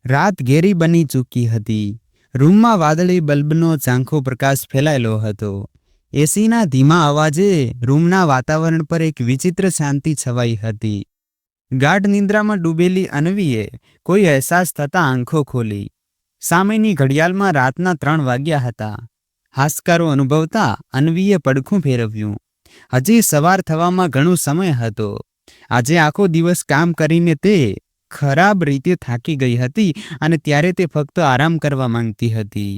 રાત ઘેરી બની ચૂકી હતી. રૂમમાં વાદળી બલ્બનો ઝાંખો પ્રકાશ ફેલાયેલો હતો. એસીના ધીમા અવાજે રૂમના વાતાવરણ પર એક વિચિત્ર શાંતિ છવાઈ હતી. ગાઢ નિંદ્રામાં ડૂબેલી અન્વીએ કોઈ અહેસાસ થતાં આંખો ખોલી. સામેની ઘડિયાળમાં રાતના 3 વાગ્યા હતા. હાશકારો અનુભવતા અન્વીએ પડખું ફેરવ્યું. હજી સવાર થવામાં ઘણો સમય હતો. આજે આખો દિવસ કામ કરીને તે ખરાબ રીતે થાકી ગઈ હતી અને ત્યારે તે ફક્ત આરામ કરવા માંગતી હતી.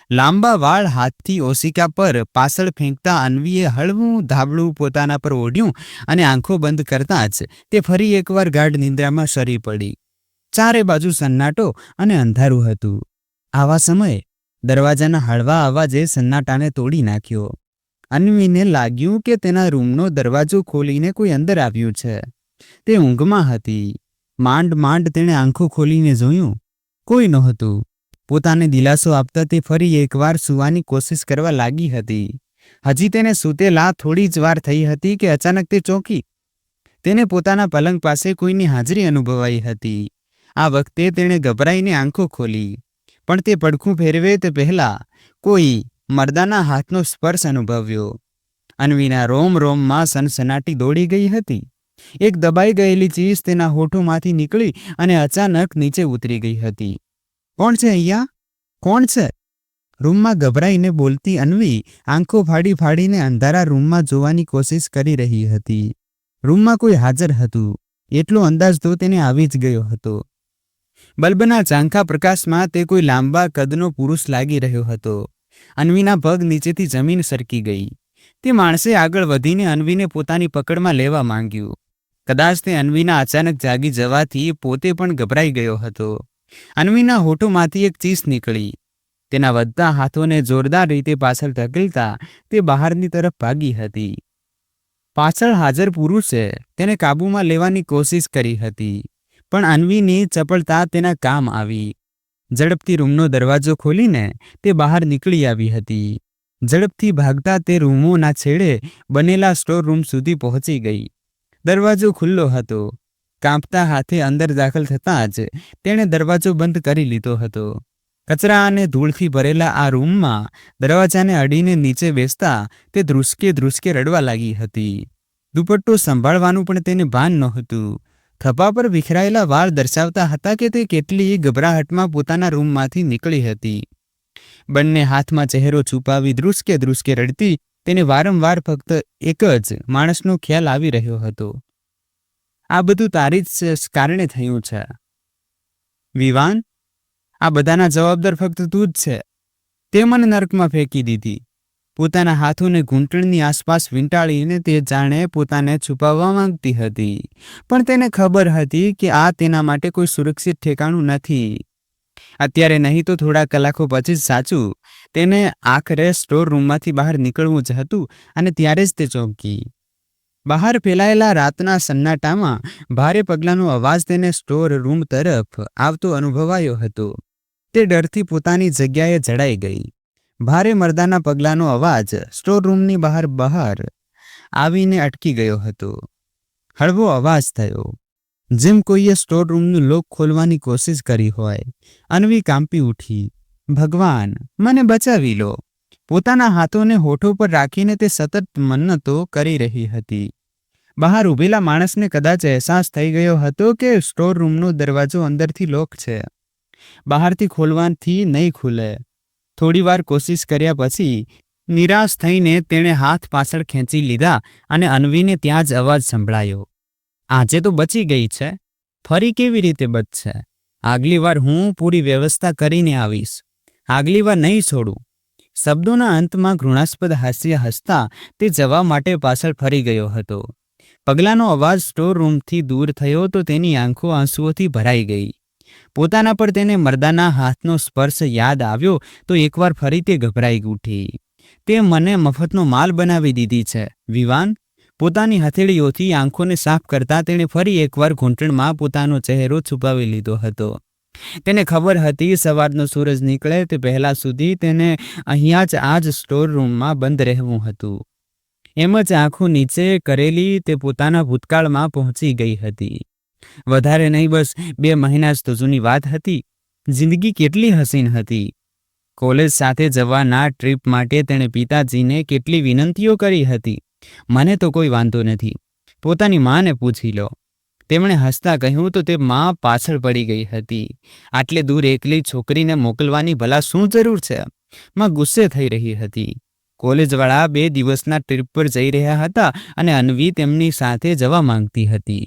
લાંબા વાળ હાથથી ઓશિકા પર પાછળ ફેંકતા અન્વીએ હળવું ધાબળું પોતાના પર ઓઢ્યું અને આંખો બંધ કરતાં જ તે ફરી એકવાર ગાઢ નિંદ્રામાં સરી પડી. ચારે બાજુ સન્નાટો અને અંધારું હતું. આવા સમયે દરવાજાના હળવા અવાજે સન્નાટાને તોડી નાખ્યો. અન્વીને લાગ્યું કે તેના રૂમનો દરવાજો ખોલીને કોઈ અંદર આવ્યું છે. તે ઊંઘમાં હતી. માંડ માંડ તેણે આંખો ખોલીને જોયું. કોઈ નહોતું. પોતાને દિલાસો આપતા તે ફરી એકવાર સૂવાની કોશિશ કરવા લાગી હતી. હજી તેને સૂતેલા થોડી જ વાર થઈ હતી કે અચાનક તે ચોંકી. તેને પોતાના પલંગ પાસે કોઈની હાજરી અનુભવાઈ હતી. આ વખતે તેણે ગભરાઈને આંખો ખોલી, પણ તે પડખું ફેરવે તે પહેલા કોઈ મર્દાના હાથનો સ્પર્શ અનુભવ્યો. અન્વીના રોમ રોમમાં સનસનાટી દોડી ગઈ હતી. એક દબાઈ ગયેલી ચીઝ તેના હોઠોમાંથી નીકળી અને અચાનક નીચે ઉતરી ગઈ હતી. કોણ છે અહીંયા? કોણ છે? રૂમમાં ગભરાઈને બોલતી અન્વી આંખો ફાડી ફાડીને અંધારા રૂમમાં જોવાની કોશિશ કરી રહી હતી. રૂમમાં કોઈ હાજર હતું એટલો અંદાજ તો તેને આવી જ ગયો હતો. બલ્બના ઝાંખા પ્રકાશમાં તે કોઈ લાંબા કદનો પુરુષ લાગી રહ્યો હતો. અન્વીના પગ નીચેથી જમીન સરકી ગઈ. તે માણસે આગળ વધીને અન્વીને પોતાની પકડમાં લેવા માંગ્યું. કદાચ તે અન્વીના અચાનક જાગી જવાથી પોતે પણ ગભરાઈ ગયો હતો. અન્વીના હોઠોમાંથી એક ચીસ નીકળી. તેના વધતા હાથોને જોરદાર રીતે પાછળ ધકેલતા તે બહારની તરફ ભાગી હતી. પાછળ હાજર પુરુષે તેને કાબૂમાં લેવાની કોશિશ કરી હતી, પણ અન્વીની ચપળતા તેના કામ આવી. ઝડપથી રૂમનો દરવાજો ખોલીને તે બહાર નીકળી આવી હતી. ઝડપથી ભાગતા તે રૂમોના છેડે બનેલા સ્ટોર રૂમ સુધી પહોંચી ગઈ. દરવાજો ખુલ્લો હતો. કાંપતા હાથે અંદર દાખલ થતાં જ તેણે દરવાજો બંધ કરી લીધો હતો. કચરા અને ધૂળથી ભરેલા આ રૂમમાં દરવાજાને અડીને નીચે બેસતા તે ધ્રુસકે ધ્રુસકે રડવા લાગી હતી. દુપટ્ટો સંભાળવાનું પણ તેને ભાન નહોતું. ખભા પર વિખરાયેલા વાળ દર્શાવતા હતા કે તે કેટલી ગભરાહટમાં પોતાના રૂમમાંથી નીકળી હતી. બંને હાથમાં ચહેરો છુપાવી ધ્રુસકે ધ્રુસકે રડતી તેને વારંવાર ફક્ત એક જ માણસનો ખ્યાલ આવી રહ્યો હતો. આ બધું તારી જ કારણે થયું છે વિવાન. આ બધાના જવાબદાર ફક્ત તું જ છે. તે મને નર્કમાં ફેંકી દીધી. પોતાના હાથોને ઘૂંટણની આસપાસ વીંટાળીને તે જાણે પોતાને છુપાવવા માંગતી હતી, પણ તેને ખબર હતી કે આ તેના માટે કોઈ સુરક્ષિત ઠેકાણું નથી. અત્યારે નહીં તો થોડા કલાકો પછી જ સાચું તેને આખરે સ્ટોર રૂમમાંથી બહાર નીકળવું જ હતું અને ત્યારે જ તે ચોંકી. બહાર ફેલાયેલા રાતના સન્નાટામાં ભારે પગલાંનો અવાજ તેને સ્ટોર રૂમ તરફ આવતો અનુભવાયો હતો. તે ડરથી પોતાની જગ્યાએ જડાઈ ગઈ. ભારે મર્દાના પગલાંનો અવાજ સ્ટોર રૂમની બહાર આવીને અટકી ગયો હતો. હળવો અવાજ થયો, જેમ કોઈએ સ્ટોર રૂમનું લોક ખોલવાની કોશિશ કરી હોય. અન્વી કાંપી ઉઠી. ભગવાન, મને બચાવી લો. પોતાના હાથોને હોઠો પર રાખીને તે સતત મન્નતો કરી રહી હતી. બહાર ઊભેલા માણસને કદાચ અહેસાસ થઈ ગયો હતો કે સ્ટોર રૂમનો દરવાજો અંદરથી લોક છે. બહારથી ખોલવાથી નહીં ખુલે. થોડીવાર કોશિશ કર્યા પછી નિરાશ થઈને તેણે હાથ પાછળ ખેંચી લીધા અને અન્વીને ત્યાં જ અવાજ સંભળાયો. આજે તો બચી ગઈ છે, ફરી કેવી રીતે બચશે? આગલી વાર હું પૂરી વ્યવસ્થા કરીને આવીશ. આગલી વાર નહીં છોડું. શબ્દોના અંતમાં ઘૃણાસ્પદ હાસ્ય હસતા તે જવા માટે પાછળ ફરી ગયો હતો. પગલાંનો અવાજ સ્ટોર રૂમથી દૂર થયો તો તેની આંખો આંસુઓથી ભરાઈ ગઈ. પોતાના પર તેને મર્દાના હાથનો સ્પર્શ યાદ આવ્યો તો એકવાર ફરી તે ગભરાઈ ઉઠી. તે મને મફતનો માલ બનાવી દીધી છે વિવાન. પોતાની હથેળીઓથી આંખોને સાફ કરતા તેણે ફરી એકવાર ઘૂંટણમાં પોતાનો ચહેરો છુપાવી લીધો હતો. તેને ખબર હતી સવારનો સૂરજ નીકળે તે પહેલા સુધી તેને અહીંયા જ આ જ સ્ટોર રૂમમાં બંધ રહેવું હતું. એમ જ આંખો નીચે કરેલી તે પોતાના ભૂતકાળમાં પહોંચી ગઈ હતી. વધારે નહીં, બસ 2 મહિના જ તો જૂની વાત હતી. જિંદગી કેટલી હસીન હતી. કોલેજ સાથે જવાના ટ્રીપ માટે તેણે પિતાજીને કેટલી વિનંતીઓ કરી હતી. મને તો કોઈ વાંધો નથી, પોતાની માને પૂછી લો. તેમણે હસતા કહ્યું તો તે માં પાછળ પડી ગઈ હતી. આટલે દૂર એકલી છોકરીને મોકલવાની ભલા શું જરૂર છે? માં ગુસ્સે થઈ રહી હતી. કોલેજવાળા 2 દિવસના ટ્રીપ પર જઈ રહ્યા હતા અને અન્વી તેમની સાથે જવા માંગતી હતી.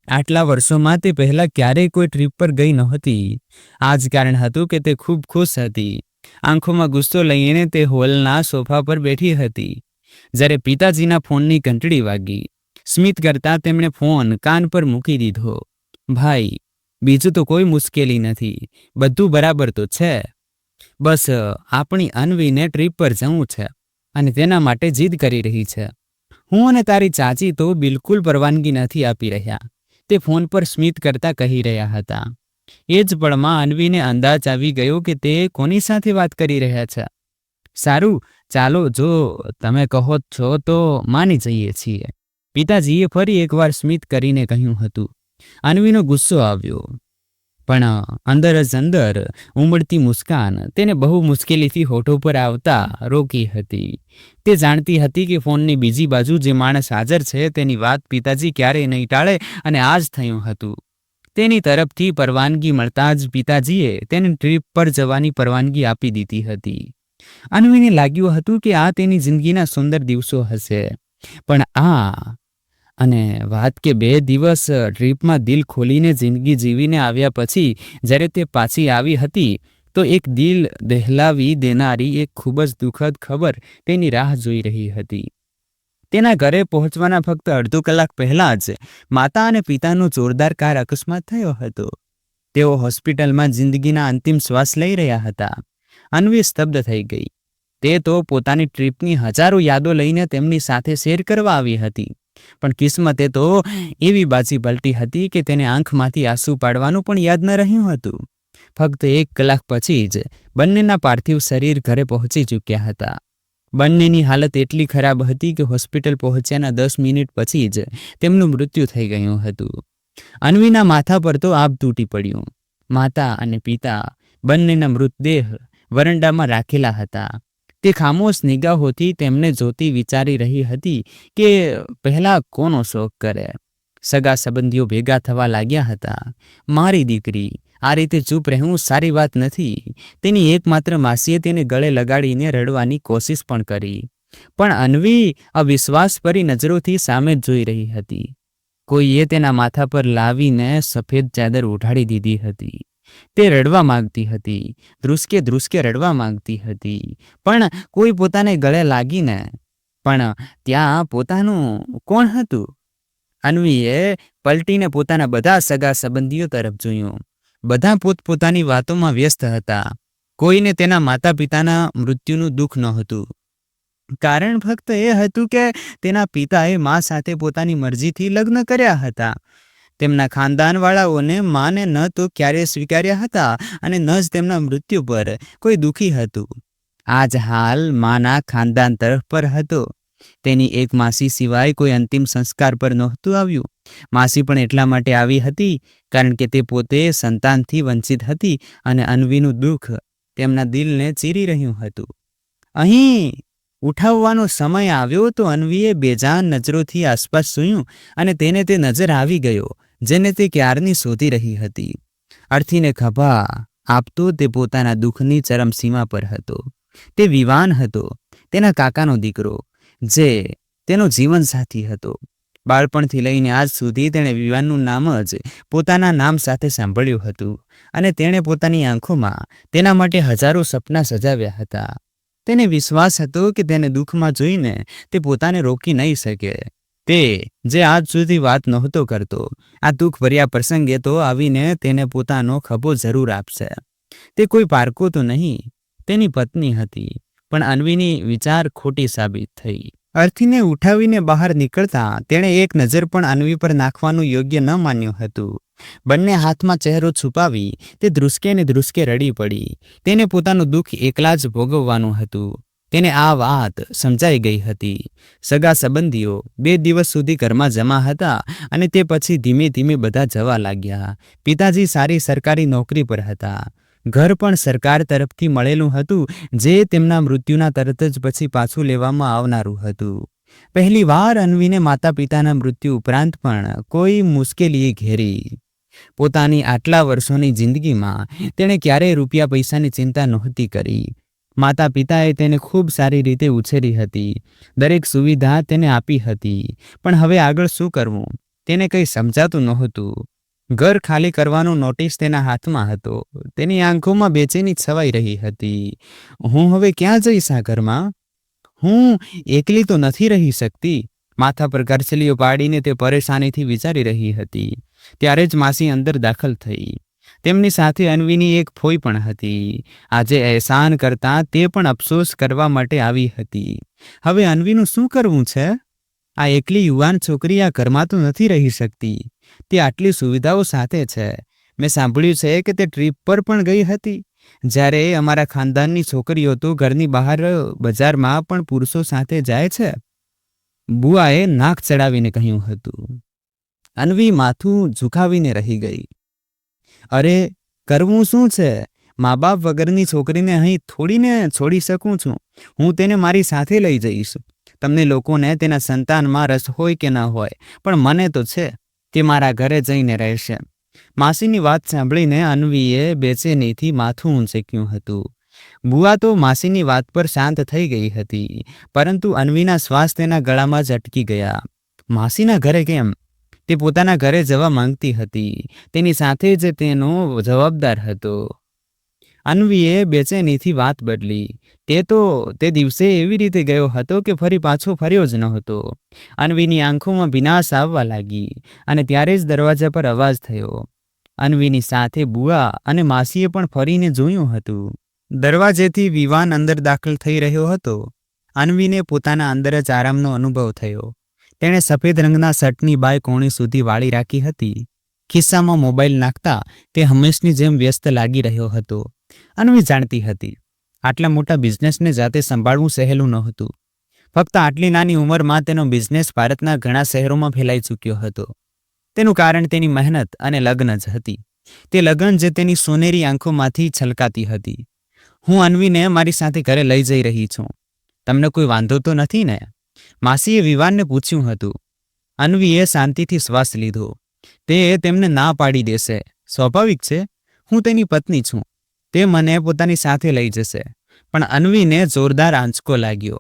આટલા વર્ષોમાં તે પહેલાં ક્યારેય કોઈ ટ્રીપ પર ગઈ નહોતી. આ જ કારણ હતું કે તે ખૂબ ખુશ હતી. આંખોમાં ગુસ્સો લઈને તે હોલના સોફા પર બેઠી હતી. જ્યારે પિતાજીના ફોનની ઘંટડી વાગી. સ્મિત કરતાં તેમણે ફોન કાન પર મૂકી દીધો. ભાઈ, બીજું તો કોઈ મુશ્કેલી નથી, બધું બરાબર તો છે. બસ આપણી અન્વીને ટ્રીપ પર જવું છે અને તેના માટે જીદ કરી રહી છે. હું અને તારી ચાચી તો બિલકુલ પરવાનગી નથી આપી રહ્યા, તે ફોન પર સ્મિત કરતા કહી રહ્યા હતા. એ જ પળમાં અન્વીને અંદાજ આવી ગયો કે તે કોની સાથે વાત કરી રહ્યા છે. સારું, ચાલો, જો તમે કહો છો તો માની જઈએ છીએ, પિતાજીએ ફરી એકવાર સ્મિત કરીને કહ્યું હતું. અન્વીનો ગુસ્સો આવ્યો, પણ અંદર જ અંદર ઉમળતી મુસ્કાન તેને બહુ મુશ્કેલીથી હોઠો પર આવતા રોકી હતી. તે જાણતી હતી કે ફોનની બીજી બાજુ જે માણસ હાજર છે તેની વાત પિતાજી ક્યારેય નહીં ટાળે અને આ જ થયું હતું. તેની તરફથી પરવાનગી મળતા જ પિતાજીએ તેને ટ્રીપ પર જવાની પરવાનગી આપી દીધી હતી. અન્વીને લાગ્યું હતું કે આ તેની જિંદગીના સુંદર દિવસો હશે. પણ આ અને વાત કે 2 દિવસ ટ્રીપમાં દિલ ખોલીને જિંદગી જીવીને આવ્યા પછી જ્યારે તે પાછી આવી હતી તો એક દિલ દહેલાવી દેનારી એક ખૂબ જ દુઃખદ ખબર તેની રાહ જોઈ રહી હતી. તેના ઘરે પહોંચવાના ફક્ત અડધો કલાક પહેલાં જ માતા અને પિતાનો જોરદાર કાર અકસ્માત થયો હતો. તેઓ હોસ્પિટલમાં જિંદગીના અંતિમ શ્વાસ લઈ રહ્યા હતા. અન્વી સ્તબ્ધ થઈ ગઈ. તે તો પોતાની ટ્રીપની હજારો યાદો લઈને તેમની સાથે શેર કરવા આવી હતી. પણ કિસ્મતે તો એવી બાજી પલટી હતી કે તેને આંખમાંથી આંસુ પાડવાનું પણ યાદ ન રહ્યું હતું. ફક્ત 1 કલાક પછી જ બંનેના પાર્થિવ શરીર ઘરે પહોંચી ચૂક્યા હતા. બંનેની હાલત એટલી ખરાબ હતી કે હોસ્પિટલ પહોંચ્યાના 10 મિનિટ પછી જ તેમનું મૃત્યુ થઈ ગયું હતું. અન્વીના માથા પર તો આભ તૂટી પડ્યું. માતા અને પિતા બંનેના મૃતદેહ વરંડામાં રાખેલા હતા. તે ખામોશ નિગાહોથી તેમને જોતી વિચારી રહી હતી કે પહેલાં કોનો શોક કરે. સગા સંબંધીઓ ભેગા થવા લાગ્યા હતા. મારી દીકરી, આ રીતે ચૂપ રહેવું સારી વાત નથી. તેની એકમાત્ર માસીએ તેને ગળે લગાડીને રડવાની કોશિશ પણ કરી. પણ અન્વી અવિશ્વાસભરી નજરોથી સામે જ જોઈ રહી હતી. કોઈએ તેના માથા પર લાવીને સફેદ ચાદર ઉઢાડી દીધી હતી. તે રડવા માંગતી હતી, ધ્રુસકે ધ્રુસકે રડવા માંગતી હતી, પણ કોઈ પોતાને ગળે લાગીને. પણ ત્યાં પોતાનું કોણ હતું? અન્વીએ પલટીને પોતાના બધા સગા સંબંધીઓ તરફ જોયું. બધા પોતપોતાની વાતોમાં વ્યસ્ત હતા. કોઈને તેના માતા પિતાના મૃત્યુનું દુઃખ નહોતું. કારણ ફક્ત એ હતું કે તેના પિતાએ મા સાથે પોતાની મરજીથી લગ્ન કર્યા હતા. તેમના ખાનદાનવાળાઓને માને ન તો ક્યારેય સ્વીકાર્યા હતા અને ન જ તેમના મૃત્યુ પર કોઈ દુઃખી હતું. આ જ હાલ માના ખાનદાન તરફ પર હતો. તેની એક માસી સિવાય કોઈ અંતિમ સંસ્કાર પર નહોતું આવ્યું. માસી પણ એટલા માટે આવી હતી કારણ કે તે પોતે સંતાનથી વંચિત હતી અને અન્વીનું દુઃખ તેમના દિલને ચીરી રહ્યું હતું. અહીં ઉઠાવવાનો સમય આવ્યો તો અન્વીએ બેજાન નજરોથી આસપાસ જોયું અને તેને તે નજર આવી ગયો જેને તે ક્યારની શોધી રહી હતી. અર્થીને ખભા આપતો તે પોતાના દુઃખની ચરમસીમા પર હતો. તે વિવાન હતો, તેના કાકાનો દીકરો, જે તેનો જીવનસાથી હતો. બાળપણથી લઈને આજ સુધી તેણે વિવાનનું નામ જ પોતાના નામ સાથે સાંભળ્યું હતું અને તેણે પોતાની આંખોમાં તેના માટે હજારો સપના સજાવ્યા હતા. તેને વિશ્વાસ હતો કે તેને દુઃખમાં જોઈને તે પોતાને રોકી નહીં શકે. તે જે આજ સુધી વાત નહોતો કરતો, આ દુઃખ ભર્યા પ્રસંગે તો આવીને તેને પોતાનો ખભો જરૂર આપશે. તે કોઈ પારકો તો નહીં, તેની પત્ની હતી. પણ અન્વીની વિચાર ખોટી સાબિત થઈ. અર્થીને ઉઠાવીને બહાર નીકળતા તેણે એક નજર પણ અન્વી પર નાખવાનું યોગ્ય ન માન્યું હતું. બંને હાથમાં ચહેરો છુપાવી તે ધ્રુસકે ને ધ્રુસકે રડી પડી. તેને પોતાનું દુઃખ એકલા જ ભોગવવાનું હતું. તેને આ વાત સમજાઈ ગઈ હતી. સગા સંબંધીઓ 2 દિવસ સુધી ઘરમાં જમા હતા અને તે પછી ધીમે ધીમે બધા જવા લાગ્યા. પિતાજી સારી સરકારી નોકરી પર હતા. ઘર પણ સરકાર તરફથી મળેલું હતું, જે તેમના મૃત્યુના તરત જ પછી પાછું લેવામાં આવનારું હતું. પહેલી વાર અન્વીને માતા પિતાના મૃત્યુ ઉપરાંત પણ કોઈ મુશ્કેલીએ ઘેરી. પોતાની આટલા વર્ષોની જિંદગીમાં તેણે ક્યારેય રૂપિયા પૈસાની ચિંતા નહોતી કરી. માતા પિતાએ તેને ખૂબ સારી રીતે ઉછેરી હતી, દરેક સુવિધા તેને આપી હતી, પણ હવે આગળ શું કરવું તેને કંઈ સમજાતું નહોતું. ઘર ખાલી કરવાનો નોટિસ તેના હાથમાં હતો. તેની આંખોમાં બેચેની છવાઈ રહી હતી. હું હવે ક્યાં જઈશ આ ઘરમાં? હું એકલી તો નથી રહી શકતી. માથા પર કરચલીઓ પાડીને તે પરેશાનીથી વિચારી રહી હતી. ત્યારે જ માસી અંદર દાખલ થઈ. તેમની સાથે અન્વીની એક ફોઈ પણ હતી. આજે એહસાન કરતા તે પણ અફસોસ કરવા માટે આવી હતી. હવે અન્વીનું શું કરવું છે? આ એકલી યુવાન છોકરી આ ઘરમાં તો નથી રહી શકતી. તે આટલી સુવિધાઓ સાથે છે. મેં સાંભળ્યું છે કે તે ટ્રીપ પર પણ ગઈ હતી. જ્યારે અમારા ખાનદાનની છોકરીઓ તો ઘરની બહાર બજારમાં પણ પુરુષો સાથે જાય છે. બુઆએ નાક ચડાવીને કહ્યું હતું. અન્વી માથું ઝુકાવીને રહી ગઈ. અરે કરવું શું છે? મા બાપ વગરની છોકરીને અહીં થોડીને છોડી શકું છું. હું તેને મારી સાથે લઈ જઈશ. તમને લોકોને તેના સંતાનમાં રસ હોય કે ન હોય, પણ મને તો છે. તે મારા ઘરે જઈને રહેશે. માસીની વાત સાંભળીને અન્વીએ બેચેનીથી માથું ઊંચક્યું હતું. બુઆ તો માસીની વાત પર શાંત થઈ ગઈ હતી, પરંતુ અન્વીના શ્વાસ તેના ગળામાં જ અટકી ગયા. માસીના ઘરે કેમ? તે પોતાના ઘરે જવા માંગતી હતી. તેની સાથે જ તેનો જવાબદાર હતો. અન્વીએ બેચેનીથી વાત બદલી. તે દિવસે એવી રીતે ગયો હતો કે ફરી પાછો ફર્યો જ નહોતો. અન્વીની આંખોમાં ભીનાશ આવવા લાગી અને ત્યારે જ દરવાજા પર અવાજ થયો. અન્વીની સાથે બુઆ અને માસીએ પણ ફરીને જોયું હતું. દરવાજેથી વિવાન અંદર દાખલ થઈ રહ્યો હતો. અન્વીને પોતાના અંદર જ આરામનો અનુભવ થયો. તેણે સફેદ રંગના શર્ટની બાય કોણી સુધી વાળી રાખી હતી. ખિસ્સામાં મોબાઈલ નાખતા તે હંમેશની જેમ વ્યસ્ત લાગી રહ્યો હતો. અન્વી જાણતી હતી, આટલા મોટા બિઝનેસને જાતે સંભાળવું સહેલું નહોતું. ફક્ત આટલી નાની ઉંમરમાં તેનો બિઝનેસ ભારતના ઘણા શહેરોમાં ફેલાઈ ચૂક્યો હતો. તેનું કારણ તેની મહેનત અને લગ્ન જ હતી. તે લગ્ન જે તેની સોનેરી આંખોમાંથી છલકાતી હતી. હું અન્વીને મારી સાથે ઘરે લઈ જઈ રહી છું. તમને કોઈ વાંધો તો નથી ને? માસીએ વિવાનને પૂછ્યું હતું. અન્વીએ શાંતિથી શ્વાસ લીધો. તે તેમને ના પાડી દેશે. સ્વાભાવિક છે. હું તેની પત્ની છું. તે મને પોતાની સાથે લઈ જશે. પણ અન્વીને જોરદાર આંચકો લાગ્યો.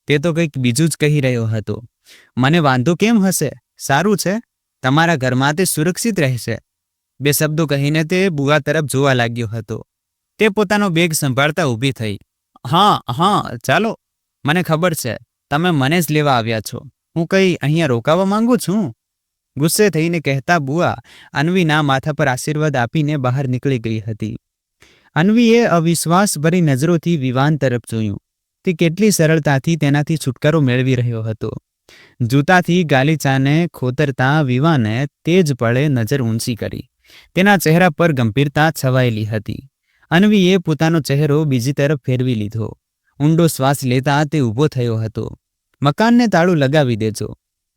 તે તો કંઈક બીજું જ કહી રહ્યો હતો. મને વાંધો કેમ હશે? સારું છે. તમારા ઘરમાં તે સુરક્ષિત રહેશે. બે શબ્દો કહીને તે બુઆ તરફ જોવા લાગ્યો હતો. તે પોતાનો બેગ સંભાળતા ઊભી થઈ. હા ચાલો. મને ખબર છે તમે મને જ લેવા આવ્યા છો. હું કંઈ અહીંયા રોકાવા માંગુ છું? ગુસ્સે થઈને કહેતા બુઆ અન્વીના માથા પર આશીર્વાદ આપીને બહાર નીકળી ગઈ હતી. અન્વીએ અવિશ્વાસભરી નજરોથી વિવાન તરફ જોયું. તે કેટલી સરળતાથી તેનાથી છુટકારો મેળવી રહ્યો હતો. જૂતાથી ગાલીચાને ખોતરતા વિવાને તે જ પળે નજર ઊંચી કરી. તેના ચહેરા પર ગંભીરતા છવાયેલી હતી. અન્વીએ પોતાનો ચહેરો બીજી તરફ ફેરવી લીધો. ઊંડો શ્વાસ લેતા તે ઊભો થયો હતો. મકાનને તાળું લગાવી દેજો.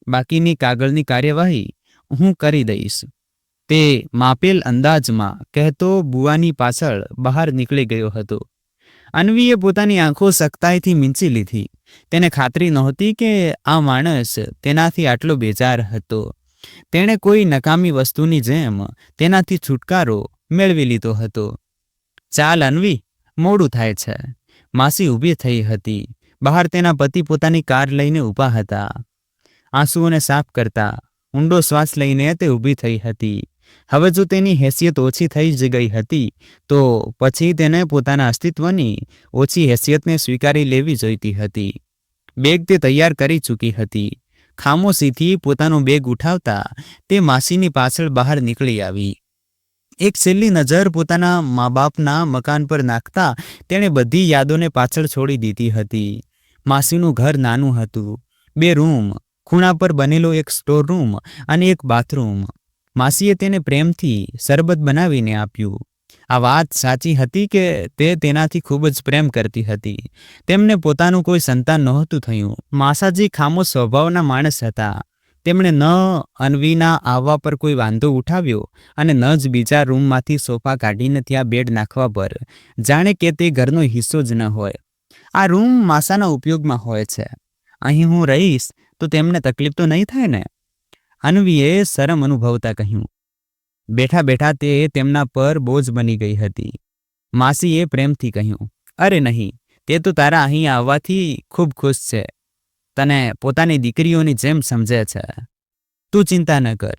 બાકીની કાગળની કાર્યવાહી હું કરી દઈશ. તે માપેલ અંદાજમાં કહેતો બુઆની પાછળ બહાર નીકળી ગયો હતો. અન્વીએ પોતાની આંખો સખ્તાઈથી મીંચી લીધી. તેને ખાતરી નહોતી કે આ માણસ તેનાથી આટલો બેજાર હતો. તેણે કોઈ નકામી વસ્તુની જેમ તેનાથી છુટકારો મેળવી લીધો હતો. ચાલ અન્વી, મોડું થાય છે. માસી ઊભી થઈ હતી. બહાર તેના પતિ પોતાની કાર લઈને ઊભા હતા. આંસુઓને સાફ કરતા ઊંડો શ્વાસ લઈને તે ઊભી થઈ હતી. હવે જો તેની હેસિયત ઓછી થઈ જ ગઈ હતી, તો પછી તેને પોતાના અસ્તિત્વની ઓછી હેસિયતને સ્વીકારી લેવી જોઈતી હતી. બેગ તે તૈયાર કરી ચૂકી હતી. ખામોશીથી પોતાનું બેગ ઉઠાવતા તે માસીની પાછળ બહાર નીકળી આવી. એક છેલ્લી નજર પોતાના મા બાપના મકાન પર નાખતા તેણે બધી યાદોને પાછળ છોડી દીધી હતી. માસીનું ઘર નાનું હતું. 2 રૂમ, ખૂણા પર બનેલો એક સ્ટોર રૂમ અને એક બાથરૂમ. માસીએ તેને પ્રેમથી શરબત બનાવીને આપ્યું. આ વાત સાચી હતી કે તે તેનાથી ખૂબ જ પ્રેમ કરતી હતી. તેમને પોતાનું કોઈ સંતાન નહોતું થયું. માસાજી ખામોશ સ્વભાવના માણસ હતા. તેમણે ન અન્વીના આવવા પર કોઈ વાંધો ઉઠાવ્યો અને ન જ બીજા રૂમમાંથી સોફા કાઢીને ત્યાં બેડ નાખવા પર, જાણે કે તે ઘરનો હિસ્સો જ ન હોય. આ રૂમ માસાના ઉપયોગમાં હોય છે. અહીં હું રહીશ તો તેમને તકલીફ તો નહીં થાય ને? અન્વીએ શરમ અનુભવતા કહ્યું. બેઠા બેઠા તે તેમના પર બોજ બની ગઈ હતી. માસીએ પ્રેમથી કહ્યું, અરે નહીં, તે તો તારા અહીં આવવાથી ખૂબ ખુશ છે. તને પોતાની દીકરીઓની જેમ સમજે છે. તું ચિંતા ન કર.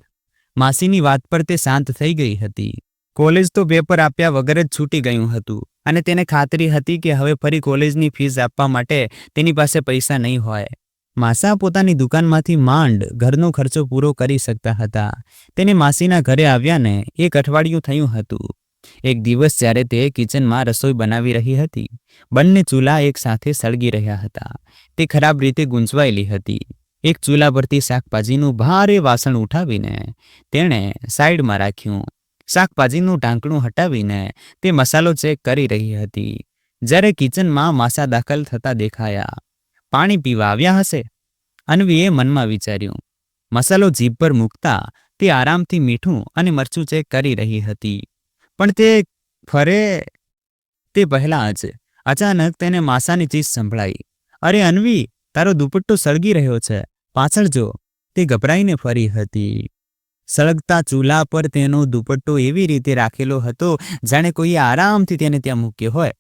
માસીની વાત પર તે શાંત થઈ ગઈ હતી. કોલેજ તો પેપર આપ્યા વગર જ છૂટી ગયું હતું અને તેને ખાતરી હતી કે હવે ફરી કોલેજની ફીસ આપવા માટે તેની પાસે પૈસા નહીં હોય. માસા પોતાની દુકાનમાંથી માંડ ઘરનો ખર્ચો પૂરો કરી શકતા હતા. તેને માસીના ઘરે આવ્યાને 1 અઠવાડિયું થયું હતું. એક દિવસ જ્યારે તે કિચનમાં રસોઈ બનાવી રહી હતી, બંને ચૂલા એક સાથે સળગી રહ્યા હતા. તે ખરાબ રીતે ગૂંચવાયેલી હતી. એક ચૂલા પરથી શાકભાજીનું ભારે વાસણ ઉઠાવીને તેણે સાઈડમાં રાખ્યું. શાકભાજીનું ઢાંકણું હટાવીને તે મસાલો ચેક કરી રહી હતી. જ્યારે કિચનમાં માસા દાખલ થતા દેખાયા. પાણી પીવા આવ્યા હશે, અન્વીએ મનમાં વિચાર્યું. મસાલો જીભ પર મૂકતા તે આરામથી મીઠું અને મરચું ચેક કરી રહી હતી. પણ તે પહેલાં જ અચાનક તેને માસાની ચીસ સંભળાઈ. અરે અન્વી, તારો દુપટ્ટો સળગી રહ્યો છે, પાછળ જો. તે ગભરાઈને ફરી હતી. સળગતા ચૂલા પર તેનો દુપટ્ટો એવી રીતે રાખેલો હતો જાણે કોઈએ આરામથી તેને ત્યાં મૂક્યો હોય.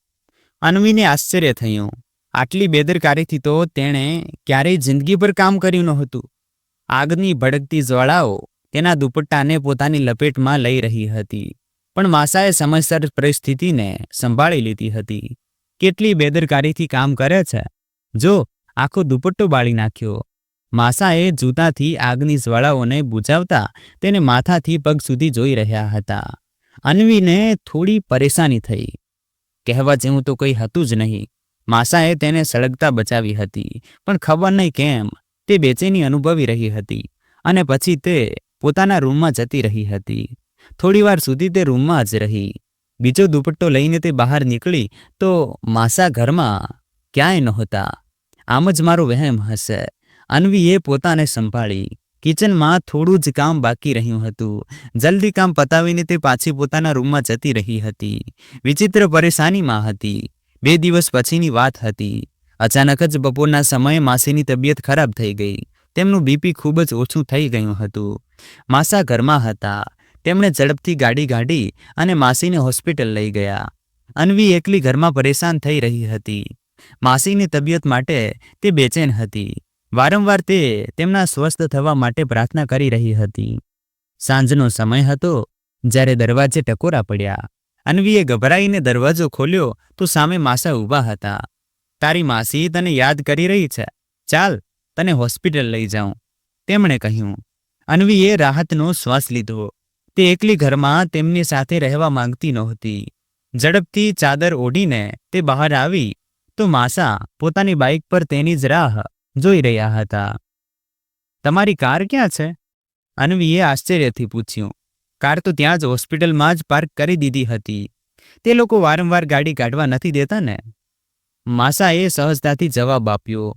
અન્વીને આશ્ચર્ય થયું. આટલી બેદરકારીથી તો તેણે ક્યારેય જિંદગી પર કામ કર્યું નહોતું. આગની ભડકતી જ્વાળાઓ તેના દુપટ્ટાને પોતાની લપેટમાં લઈ રહી હતી. પણ માસાએ સમયસર પરિસ્થિતિને સંભાળી લીધી હતી. કેટલી બેદરકારીથી કામ કરે છે, જો આખો દુપટ્ટો બાળી નાખ્યો. માસાએ જૂતાથી આગની જ્વાળાઓને બુઝાવતા તેને માથાથી પગ સુધી જોઈ રહ્યા હતા. અન્વીને થોડી પરેશાની થઈ. કહેવા જેવું તો કંઈ હતું જ નહીં. માસાએ તેને સળગતા બચાવી હતી, પણ ખબર નહીં કેમ તે બેચેની અનુભવી રહી હતી અને પછી તે પોતાના રૂમમાં જતી રહી હતી. થોડીવાર સુધી તે રૂમમાં જ રહી. બીજો દુપટ્ટો લઈને તે બહાર નીકળી તો માસા ઘરમાં ક્યાંય નહોતા. આમ જ મારો વહેમ હશે. અન્વીએ પોતાને સંભાળી. કિચનમાં થોડું જ કામ બાકી રહ્યું હતું. જલ્દી કામ પતાવીને તે પાછી પોતાના રૂમમાં જતી રહી હતી. વિચિત્ર પરેશાનીમાં હતી. 2 દિવસ પછીની વાત હતી. અચાનક જ બપોરના સમયે માસીની તબિયત ખરાબ થઈ ગઈ. તેમનું બીપી ખૂબ જ ઓછું થઈ ગયું હતું. માસા ઘરમાં હતા. તેમણે ઝડપથી ગાડી કાઢી અને માસીને હોસ્પિટલ લઈ ગયા. અન્વી એકલી ઘરમાં પરેશાન થઈ રહી હતી. માસીની તબિયત માટે તે બેચેન હતી. વારંવાર તે તેમના સ્વસ્થ થવા માટે પ્રાર્થના કરી રહી હતી. સાંજનો સમય હતો જ્યારે દરવાજે ટકોરા પડ્યા. અન્વીએ ગભરાઈને દરવાજો ખોલ્યો તો સામે માસા ઊભા હતા. તારી માસી તને યાદ કરી રહી છે, ચાલ તને હોસ્પિટલ લઈ જાઉં, તેમણે કહ્યું. અન્વીએ રાહતનો શ્વાસ લીધો. તે એકલી ઘરમાં તેમની સાથે રહેવા માંગતી નહોતી. ઝડપથી ચાદર ઓઢીને તે બહાર આવી તો માસા પોતાની બાઇક પર તેની જ રાહ જોઈ રહ્યા હતા. તમારી કાર ક્યાં છે? અન્વીએ આશ્ચર્યથી પૂછ્યું. કાર તો ત્યાં જ હોસ્પિટલમાં જ પાર્ક કરી દીધી હતી. તે લોકો વારંવાર ગાડી કાઢવા નથી દેતા ને? માસાએ સહજતાથી જવાબ આપ્યો.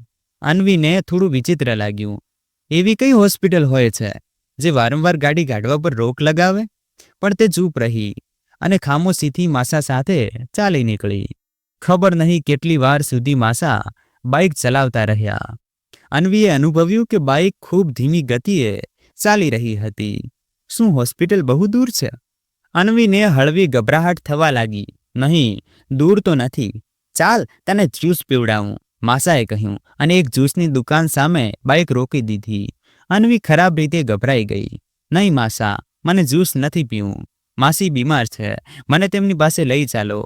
અન્વીને થોડું વિચિત્ર લાગ્યું. એવી કઈ હોસ્પિટલ હોય છે જે વારંવાર ગાડી કાઢવા પર રોક લગાવે? પણ તે ચૂપ રહી અને ખામોશીથી માસા સાથે ચાલી નીકળી. ખબર નહીં કેટલી વાર સુધી માસા બાઇક ચલાવતા રહ્યા. અન્વીએ અનુભવ્યું કે બાઇક ખૂબ ધીમી ગતિએ ચાલી રહી હતી. શું હોસ્પિટલ બહુ દૂર છે? અન્વીને હળવી ગભરાહટ થવા લાગી. નહીં, દૂર તો નથી. ચાલ તને જ્યુસ પીવડાવું, માસાએ કહ્યું અને એક જ્યુસની દુકાન સામે બાઇક રોકી દીધી. અન્વી ખરાબ રીતે ગભરાઈ ગઈ. નહીં માસા, મને જ્યુસ નથી પીવું. માસી બીમાર છે, મને તેમની પાસે લઈ ચાલો.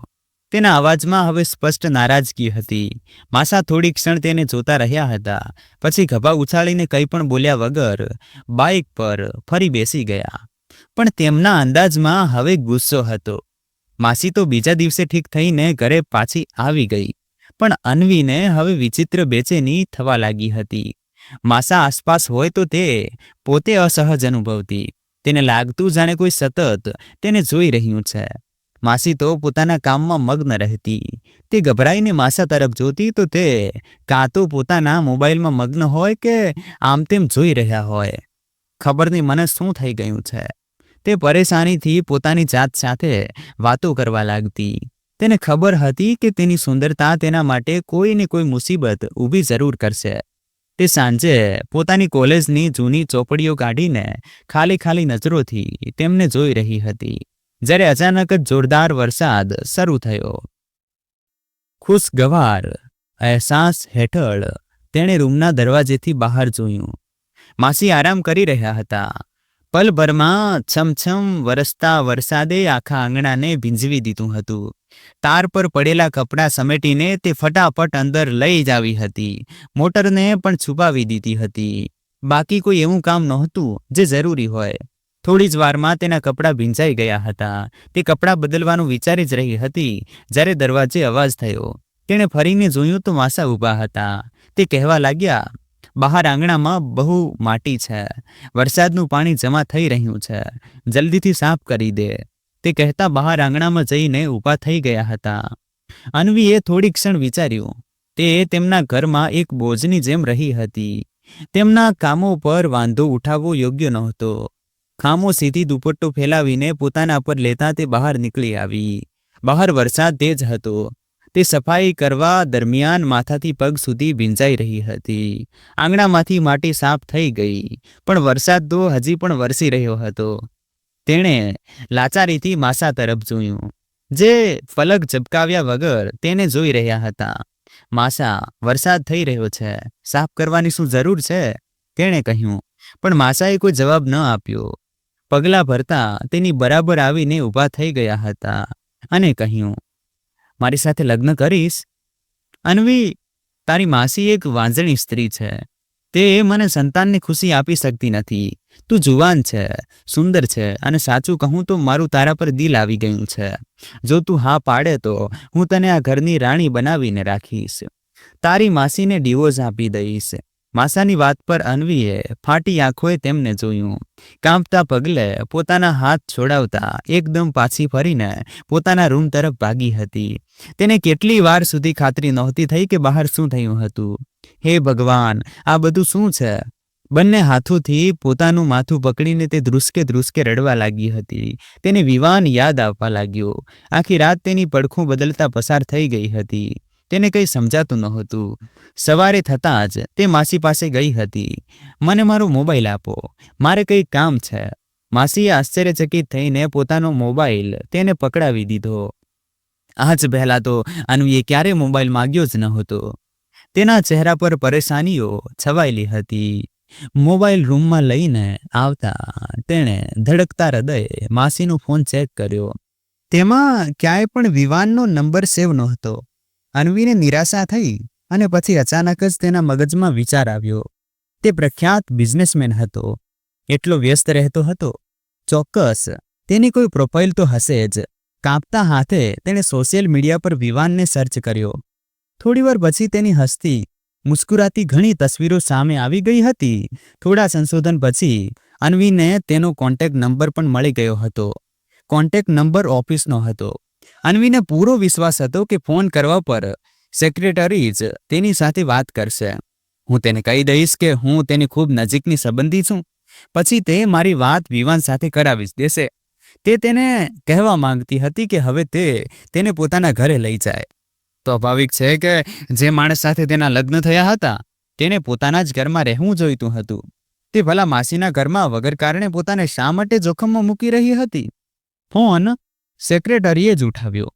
તેના અવાજમાં હવે સ્પષ્ટ નારાજગી હતી. માસા થોડી ક્ષણ તેને જોતા રહ્યા હતા. પછી ખભા ઉછાળીને કંઈ પણ બોલ્યા વગર બાઇક પર ફરી બેસી ગયા. પણ તેમના અંદાજમાં હવે ગુસ્સો હતો. માસી તો બીજા દિવસે ઠીક થઈને ઘરે પાછી આવી ગઈ, પણ અન્વીને હવે વિચિત્ર બેચેની થવા લાગી હતી. માસા આસપાસ હોય તો તે પોતે અસહજ અનુભવતી. તેને લાગતું જાણે કોઈ સતત તેને જોઈ રહ્યું છે. માસી તો પોતાના કામમાં મગ્ન રહેતી. તે ગભરાઈને માસા તરફ જોતી તો તે કાં તો પોતાના મોબાઈલમાં મગ્ન હોય કે આમ તેમ જોઈ રહ્યા હોય. ખબર નહીં મને શું થઈ ગયું છે. તે પરેશાનીથી પોતાની જાત સાથે વાતો કરવા લાગતી. તેને ખબર હતી કે તેની સુંદરતા તેના માટે કોઈ ને કોઈ મુસીબત ઊભી જરૂર કરશે. તે સાંજે પોતાની કોલેજની જૂની ચોપડીઓ કાઢીને ખાલી નજરોથી તેમને જોઈ રહી હતી, જ્યારે અચાનક જ જોરદાર વરસાદ શરૂ થયો. ખુશગવાર અહેસાસ હેઠળ તેણે રૂમના દરવાજેથી બહાર જોયું. માસી આરામ કરી રહ્યા હતા. પલભરમાં છમછમ વરસતા વરસાદે આખા આંગણાને ભીંજવી દીધું હતું. તાર પર પડેલા કપડાં સમેટીને તે ફટાફટ અંદર લઈ જ આવી હતી. મોટરને પણ છુપાવી દીધી હતી. બાકી કોઈ એવું કામ નહોતું જે જરૂરી હોય. થોડી જ વારમાં તેના કપડાં ભીંજાઈ ગયા હતા. તે કપડાં બદલવાનું વિચારી જ રહી હતી જ્યારે દરવાજે અવાજ થયો. તેણે ફરીને જોયું તો માસા ઊભા હતા. તે કહેવા લાગ્યા, બહાર આંગણામાં બહુ માટી છે. વરસાદનું પાણી જમા થઈ રહ્યું છે. જલ્દીથી સાફ કરી દે. તે કહેતા બહાર આંગણામાં જઈને ઊભા થઈ ગયા હતા. અન્વીએ થોડી ક્ષણ વિચાર્યું. તે તેમના ઘરમાં એક બોજની જેમ રહી હતી. તેમના કામો પર વાંધો ઉઠાવવો યોગ્ય નહોતો. ખામો સીધી દુપટ્ટો ફેલાવીને પોતાના પર લેતા તે બહાર નીકળી આવી. બહાર વરસાદ તેજ હતો. તે સફાઈ કરવા દરમિયાન માથાથી પગ સુધી ભીંજાઈ રહી હતી. આંગણામાંથી માટી સાફ થઈ ગઈ, પણ વરસાદ તો હજી પણ વરસી રહ્યો હતો. તેણે લાચારીથી માસા તરફ જોયું, જે પલક ઝબકાવ્યા વગર તેને જોઈ રહ્યા હતા. માસા, વરસાદ થઈ રહ્યો છે, સાફ કરવાની શું જરૂર છે? તેણે કહ્યું. પણ માસાએ કોઈ જવાબ ન આપ્યો. પગલાં ભરતા તેની બરાબર આવીને ઊભા થઈ ગયા હતા અને કહ્યું, મારી સાથે લગ્ન કરીશ? અન્વી, તારી માસી એક વાંઝણી સ્ત્રી છે. તે મને સંતાનની ખુશી આપી શકતી નથી. તું જુવાન છે, સુંદર છે, અને સાચું કહું તો મારું તારા પર દિલ આવી ગયું છે. જો તું હા પાડે તો હું તને આ ઘરની રાણી બનાવીને રાખીશ. તારી માસીને ડિવોર્સ આપી દઈશ. માસાની વાત પર અન્વીએ ફાટી આંખોએ તેમને જોયું. કાંપતા પગલે પોતાના હાથ છોડાવતા એકદમ પાછી ફરીને પોતાના રૂમ તરફ ભાગી હતી. તેને કેટલી વાર સુધી ખાતરી નહોતી થઈ કે બહાર શું થયું હતું. હે ભગવાન, આ બધું શું છે? બંને હાથોથી પોતાનું માથું પકડીને તે ધ્રુસકે રડવા લાગી હતી. તેને વિવાન યાદ આવવા લાગ્યો. આખી રાત તેની પડખું બદલતા પસાર થઈ ગઈ હતી. તેને કંઈ સમજાતું નહોતું. સવારે થતાં જ તે માસી પાસે ગઈ હતી. મને મારો મોબાઈલ આપો, મારે કંઈ કામ છે. માસીએ આશ્ચર્યચકિત થઈને પોતાનો મોબાઈલ તેને પકડાવી દીધો. આજ પહેલાં તો અન્વીએ ક્યારે મોબાઈલ માગ્યો જ નહોતો. તેના ચહેરા પર પરેશાનીઓ છવાયેલી હતી. મોબાઈલ રૂમમાં લઈને આવતા તેણે ધડકતા હૃદયે માસીનો ફોન ચેક કર્યો. તેમાં ક્યાંય પણ વિવાનનો નંબર સેવ નહોતો. અન્વીને નિરાશા થઈ અને પછી અચાનક જ તેના મગજમાં વિચાર આવ્યો. તે પ્રખ્યાત બિઝનેસમેન હતો, એટલો વ્યસ્ત રહેતો હતો. ચોક્કસ તેની કોઈ પ્રોફાઇલ તો હશે જ. કાંપતા હાથે તેણે સોશિયલ મીડિયા પર વિવાનને સર્ચ કર્યો. થોડીવાર પછી તેની હસતી મુસ્કુરાતી ઘણી તસવીરો સામે આવી ગઈ હતી. થોડા સંશોધન પછી અન્વીને તેનો કોન્ટેક્ટ નંબર પણ મળી ગયો હતો. કોન્ટેક્ટ નંબર ઓફિસનો હતો. અન્વીને પૂરો વિશ્વાસ હતો કે ફોન કરવા પર સેક્રેટરી જ તેની સાથે વાત કરશે. હું તેને કહી દઈશ કે હું તેની ખૂબ નજીકની સંબંધી છું. પછી તે મારી વાત વિવાન સાથે કરાવી દેશે. તે તેને કહેવા માંગતી હતી કે હવે તે તેને પોતાના ઘરે લઈ જાય. સ્વાભાવિક છે કે જે માણસ સાથે તેના લગ્ન થયા હતા તેને પોતાના જ ઘરમાં રહેવું જોઈતું હતું. તે ભલા માસીના ઘરમાં વગર કારણે પોતાને શા માટે જોખમમાં મૂકી રહી હતી? ફોન સેક્રેટરીએ જ ઉઠાવ્યો.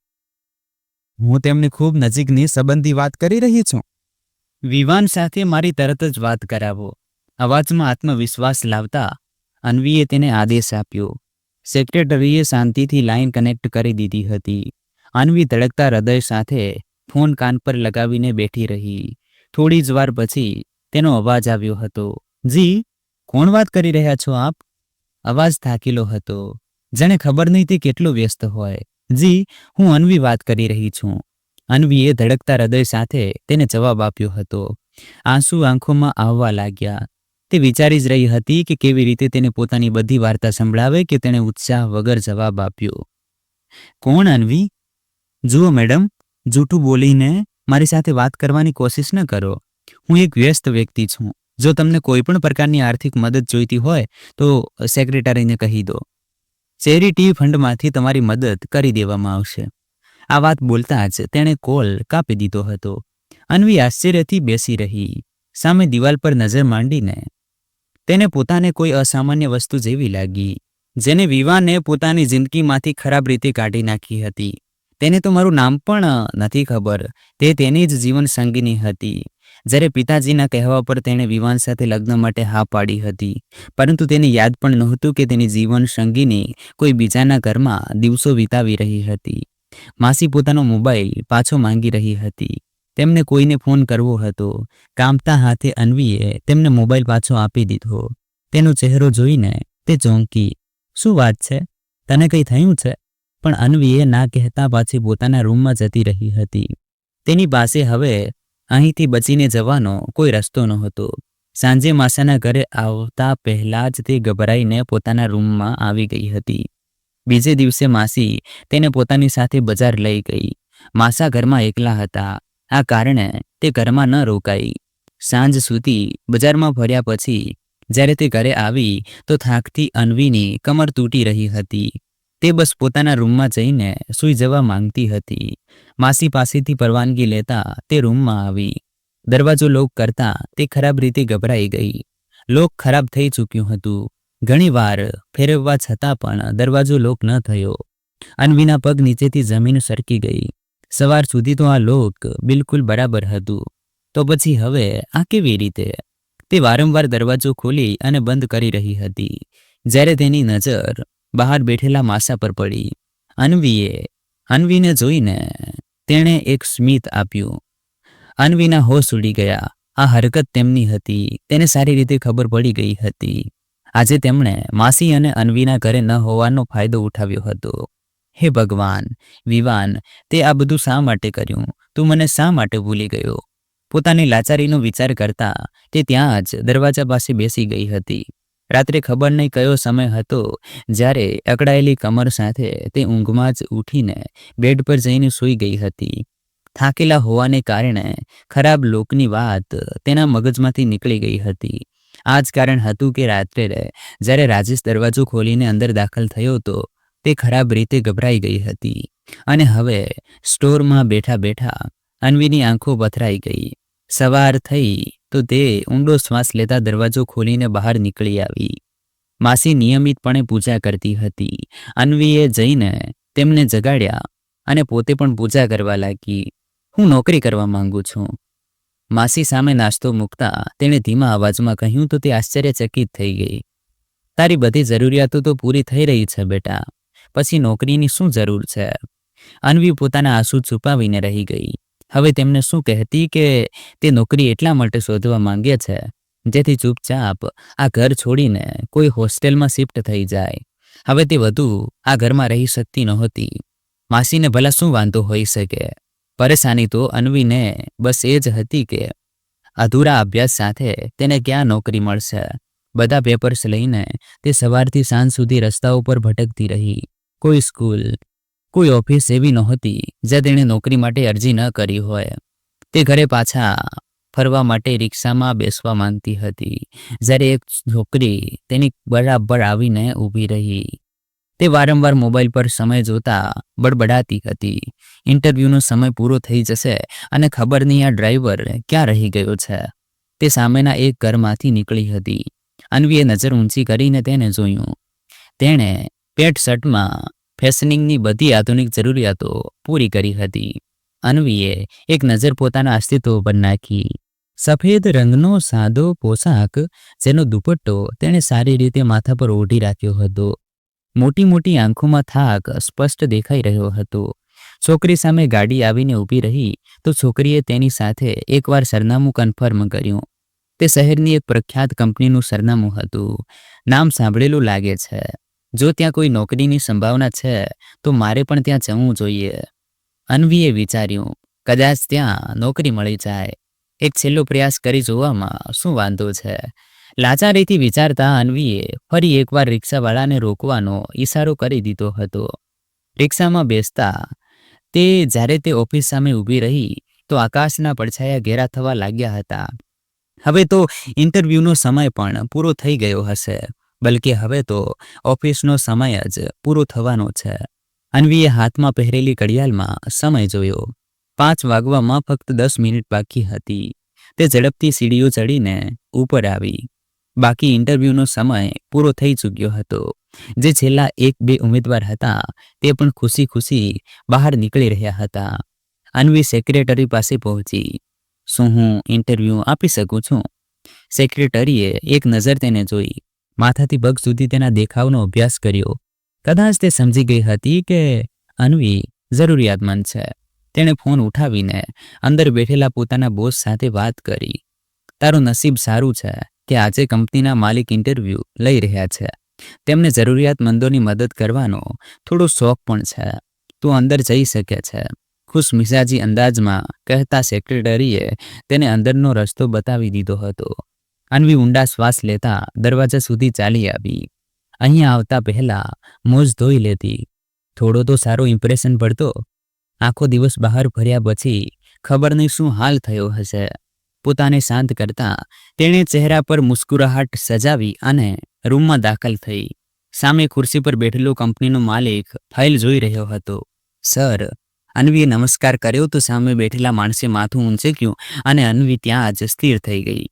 હું તેમની ખૂબ નજીકની સંબંધી વાત કરી રહી છું. વિવાન સાથે મારી તરત જ વાત કરાવો. અવાજમાં આત્મવિશ્વાસ લાવતા અન્વીએ તેને આદેશ આપ્યો. સેક્રેટરીએ શાંતિથી લાઈન કનેક્ટ કરી દીધી હતી. અન્વી ધડકતા હૃદય સાથે ફોન કાન પર લગાવીને બેઠી રહી. થોડી જ વાર પછી તેનો અવાજ આવ્યો હતો. જી, કોણ વાત કરી રહ્યા છો આપ? અવાજ થાકેલો હતો, જેને ખબર નહીં તે કેટલો વ્યસ્ત હોય. જી, હું અન્વી વાત કરી રહી છું. અન્વીએ ધડકતા હૃદય સાથે તેને જવાબ આપ્યો હતો. આંસુ આંખોમાં આવવા લાગ્યા. તે વિચારી જ રહી હતી કે કેવી રીતે તેને પોતાની બધી વાર્તા સંભળાવે કે તેણે ઉત્સાહ વગર જવાબ આપ્યો. કોણ અન્વી? જુઓ મેડમ, જૂઠું બોલીને મારી સાથે વાત કરવાની કોશિશ ન કરો. હું એક વ્યસ્ત વ્યક્તિ છું. જો તમને કોઈ પણ પ્રકારની આર્થિક મદદ જોઈતી હોય તો સેક્રેટરીને કહી દો. ચેરિટી ફંડમાંથી તમારી મદદ કરી દેવામાં આવશે. આ વાત બોલતા જ તેણે કોલ કાપી દીધો હતો. અન્વી આશ્ચર્યથી બેસી રહી. સામે દિવાલ પર નજર માંડીને તેને પોતાને કોઈ અસામાન્ય વસ્તુ જેવી લાગી, જેને વિવાને પોતાની જિંદગીમાંથી ખરાબ રીતે કાઢી નાખી હતી. તેને તો મારું નામ પણ નથી ખબર. તે તેની જ જીવન સંગીની હતી. જ્યારે પિતાજીના કહેવા પર તેણે વિવાન સાથે લગ્ન માટે હા પાડી હતી, પરંતુ તેને યાદ પણ નહોતું કે તેની જીવન સંગીની કોઈ બીજાના ઘરમાં દિવસો વિતાવી રહી હતી. માસી પોતાનો મોબાઈલ પાછો માંગી રહી હતી. તેમને કોઈને ફોન કરવો હતો. કામતા હાથે અન્વીએ તેમને મોબાઈલ પાછો આપી દીધો. તેનો ચહેરો જોઈને તે ચોંકી. શું વાત છે? તને કંઈ થયું છે? પણ અન્વીએ ના કહેતા પાછી પોતાના રૂમમાં જતી રહી હતી. તેની પાસે હવે અહીંથી બચીને જવાનો કોઈ રસ્તો નહોતો. સાંજે માસાના ઘરે આવતા પહેલા જ તે ગભરાઈને પોતાના રૂમમાં આવી ગઈ હતી. બીજે દિવસે માસી તેને પોતાની સાથે બજાર લઈ ગઈ. માસા ઘરમાં એકલા હતા. આ કારણે તે ઘરમાં ન રોકાઈ. સાંજ સુધી બજારમાં ફર્યા પછી જ્યારે તે ઘરે આવી તો થાકથી અન્વીની કમર તૂટી રહી હતી. તે બસ પોતાના રૂમમાં જઈને સૂઈ જવા માંગતી હતી. માસી પાસેથી પરવાનગી લેતા તે રૂમમાં આવી. દરવાજો લોક કરતા તે ખરાબ રીતે ગભરાઈ ગઈ. લોક ખરાબ થઈ ચૂક્યું હતું. ઘણી વાર ફેરવવા છતાં પણ દરવાજો લોક ન થયો. અન્વીના પગ નીચેથી જમીન સરકી ગઈ. સવાર સુધી તો આ લોક બિલકુલ બરાબર હતું, તો પછી હવે આ કેવી રીતે? તે વારંવાર દરવાજો ખોલી અને બંધ કરી રહી હતી. જ્યારે તેની નજર બહાર બેઠેલા માસા પર પડી. અન્વીને જોઈને તેણે એક સ્મિત આપ્યું. અન્વીના હોશ ઉડી ગયા. આ હરકત તેમની હતી. તેને સારી રીતે ખબર પડી ગઈ હતી. આજે તેમણે માસી અને અન્વીના ઘરે ન હોવાનો ફાયદો ઉઠાવ્યો હતો. હે ભગવાન, વિવાન, તે આ બધું શા માટે કર્યું? તું મને શા માટે ભૂલી ગયો? પોતાની લાચારીનો વિચાર કરતા તે ત્યાં જ દરવાજા પાસે બેસી ગઈ હતી. રાત્રે ખબર નહીં કયો સમય હતો જ્યારે અકળાયેલી કમર સાથે તે ઊંઘમાં જ ઉઠીને બેડ પર જઈને સૂઈ ગઈ હતી. થાકેલા હોવાને કારણે ખરાબ લોકની વાત તેના મગજમાંથી નીકળી ગઈ હતી. આ જ કારણ હતું કે રાત્રે જ્યારે રાજેશ દરવાજો ખોલીને અંદર દાખલ થયો હતો તે ખરાબ રીતે ગભરાઈ ગઈ હતી. અને હવે સ્ટોરમાં બેઠા બેઠા અન્વીની આંખો પથરાઈ ગઈ. સવાર થઈ તો તે ઊંડો શ્વાસ લેતા દરવાજો ખોલીને બહાર નીકળી આવી. માસી નિયમિતપણે પૂજા કરતી હતી. અન્વીએ જઈને તેમને જગાડ્યા અને પોતે પણ પૂજા કરવા લાગી. હું નોકરી કરવા માંગુ છું. માસી સામે નાસ્તો મૂકતા તેણે ધીમા અવાજમાં કહ્યું તો તે આશ્ચર્યચકિત થઈ ગઈ. તારી બધી જરૂરિયાતો તો પૂરી થઈ રહી છે બેટા, પછી નોકરીની શું જરૂર છે? અન્વી પોતાના આંસુ છુપાવીને રહી ગઈ. હવે તેમને શું કહેતી કે તે નોકરી એટલા માટે શોધવા માંગે છે જેથી ચૂપચાપ આ ઘર છોડીને કોઈ હોસ્ટેલમાં શિફ્ટ થઈ જાય. હવે તે વધુ આ ઘરમાં રહી શકતી નહોતી. માસીને ભલા શું વાંધો હોઈ શકે? પરેશાની તો અન્વીને બસ એ જ હતી કે અધૂરા અભ્યાસ સાથે તેને ક્યાં નોકરી મળશે. બધા પેપર્સ લઈને તે સવારથી સાંજ સુધી રસ્તાઓ પર ભટકતી રહી. કોઈ સ્કૂલ, કોઈ ઓફિસ એવી નહોતી જ્યાં તેણે નોકરી માટે અરજી ન કરી હોય. તે ઘરે પાછા ફરવા માટે રિક્ષામાં બેસવા માંગતી હતી જ્યારે એક છોકરી તેની બરાબર આવીને ઊભી રહી. તે વારંવાર મોબાઈલ પર સમય જોતા બડબડાતી હતી. ઇન્ટરવ્યૂનો સમય પૂરો થઈ જશે અને ખબર નહીં આ ડ્રાઈવર ક્યાં રહી ગયો છે. તે સામેના એક ઘરમાંથી નીકળી હતી. અન્વીએ નજર ઊંચી કરીને તેને જોયું. તેણે પેન્ટ શર્ટમાં ફેશનિંગની બધી આધુનિક જરૂરિયાતો પૂરી કરી હતી. અન્વીએ એક નજર પોતાના અસ્તિત્વ પર નાખી. સફેદ રંગનો સાદો પોશાક, જેનો દુપટ્ટો તેણે સારી રીતે માથા પર ઓઢી રાખ્યો હતો. મોટી મોટી આંખોમાં થાક સ્પષ્ટ દેખાઈ રહ્યો હતો. છોકરી સામે ગાડી આવીને ઊભી રહી તો છોકરીએ તેની સાથે એકવાર સરનામું કન્ફર્મ કર્યું. તે શહેરની એક પ્રખ્યાત કંપનીનું સરનામું હતું. નામ સાંભળેલું લાગે છે. જો ત્યાં કોઈ નોકરીની સંભાવના છે તો મારે પણ ત્યાં જવું જોઈએ. અન્વીએ વિચાર્યું, કદાચ ત્યાં નોકરી મળી જાય. એક છેલ્લો પ્રયાસ કરી જોવામાં શું વાંધો છે? લાચારીથી વિચારતા અન્વીએ ફરી એકવાર રિક્ષાવાળાને રોકવાનો ઈશારો કરી દીધો હતો. રિક્ષામાં બેસતા જ્યારે તે ઓફિસ સામે ઊભી રહી તો આકાશના પડછાયા ઘેરા થવા લાગ્યા હતા. હવે તો ઇન્ટરવ્યૂનો સમય પણ પૂરો થઈ ગયો હશે, બલકે હવે તો ઓફિસનો સમય જ પૂરો થવાનો છે. અન્વીએ હાથમાં પહેરેલી ઘડિયાળમાં સમય જોયો. 5 વાગવામાં ફક્ત 10 મિનિટ બાકી હતી. તે ઝડપથી સીડીઓ ચડીને ઉપર આવી. બાકી ઇન્ટરવ્યૂનો સમય પૂરો થઈ ચૂક્યો હતો. જે છેલ્લા 1-2 ઉમેદવાર હતા તે પણ ખુશી ખુશી બહાર નીકળી રહ્યા હતા. અન્વી સેક્રેટરી પાસે પહોંચી. શું હું ઇન્ટરવ્યૂ આપી શકું છું? સેક્રેટરીએ એક નજર તેને જોઈ. માથાથી પગ સુધી તેના દેખાવનો અભ્યાસ કર્યો. કદાચ તે સમજી ગઈ હતી કે અન્વી જરૂરિયાતમંદ છે. તેણે ફોન ઉઠાવીને અંદર બેઠેલા પોતાના બોસ સાથે વાત કરી. તારું નસીબ સારું છે કે આજે કંપનીના માલિક ઇન્ટરવ્યૂ લઈ રહ્યા છે. તેમને જરૂરિયાતમંદોની મદદ કરવાનો થોડો શોખ પણ છે. તું અંદર જઈ શકે છે, ખુશમિજાજી અંદાજમાં કહેતા સેક્રેટરીએ તેને અંદરનો રસ્તો બતાવી દીધો હતો. અન્વી ઊંડા શ્વાસ લેતા દરવાજા સુધી ચાલી આવી. અહીંયા આવતા પહેલા મોજ ધોઈ લેતી. થોડો તો સારો ઇમ્પ્રેશન પડતો. આખો દિવસ બહાર ફર્યા પછી ખબર નહીં શું હાલ થયો હશે. પોતાને શાંત કરતા તેણે ચહેરા પર મુસ્કુરાહટ સજાવી અને રૂમમાં દાખલ થઈ. સામે ખુરશી પર બેઠેલો કંપનીનો માલિક ફાઇલ જોઈ રહ્યો હતો. સર, અન્વીએ નમસ્કાર કર્યો તો સામે બેઠેલા માણસે માથું ઊંચક્યું અને અન્વી ત્યાં જ સ્થિર થઈ ગઈ.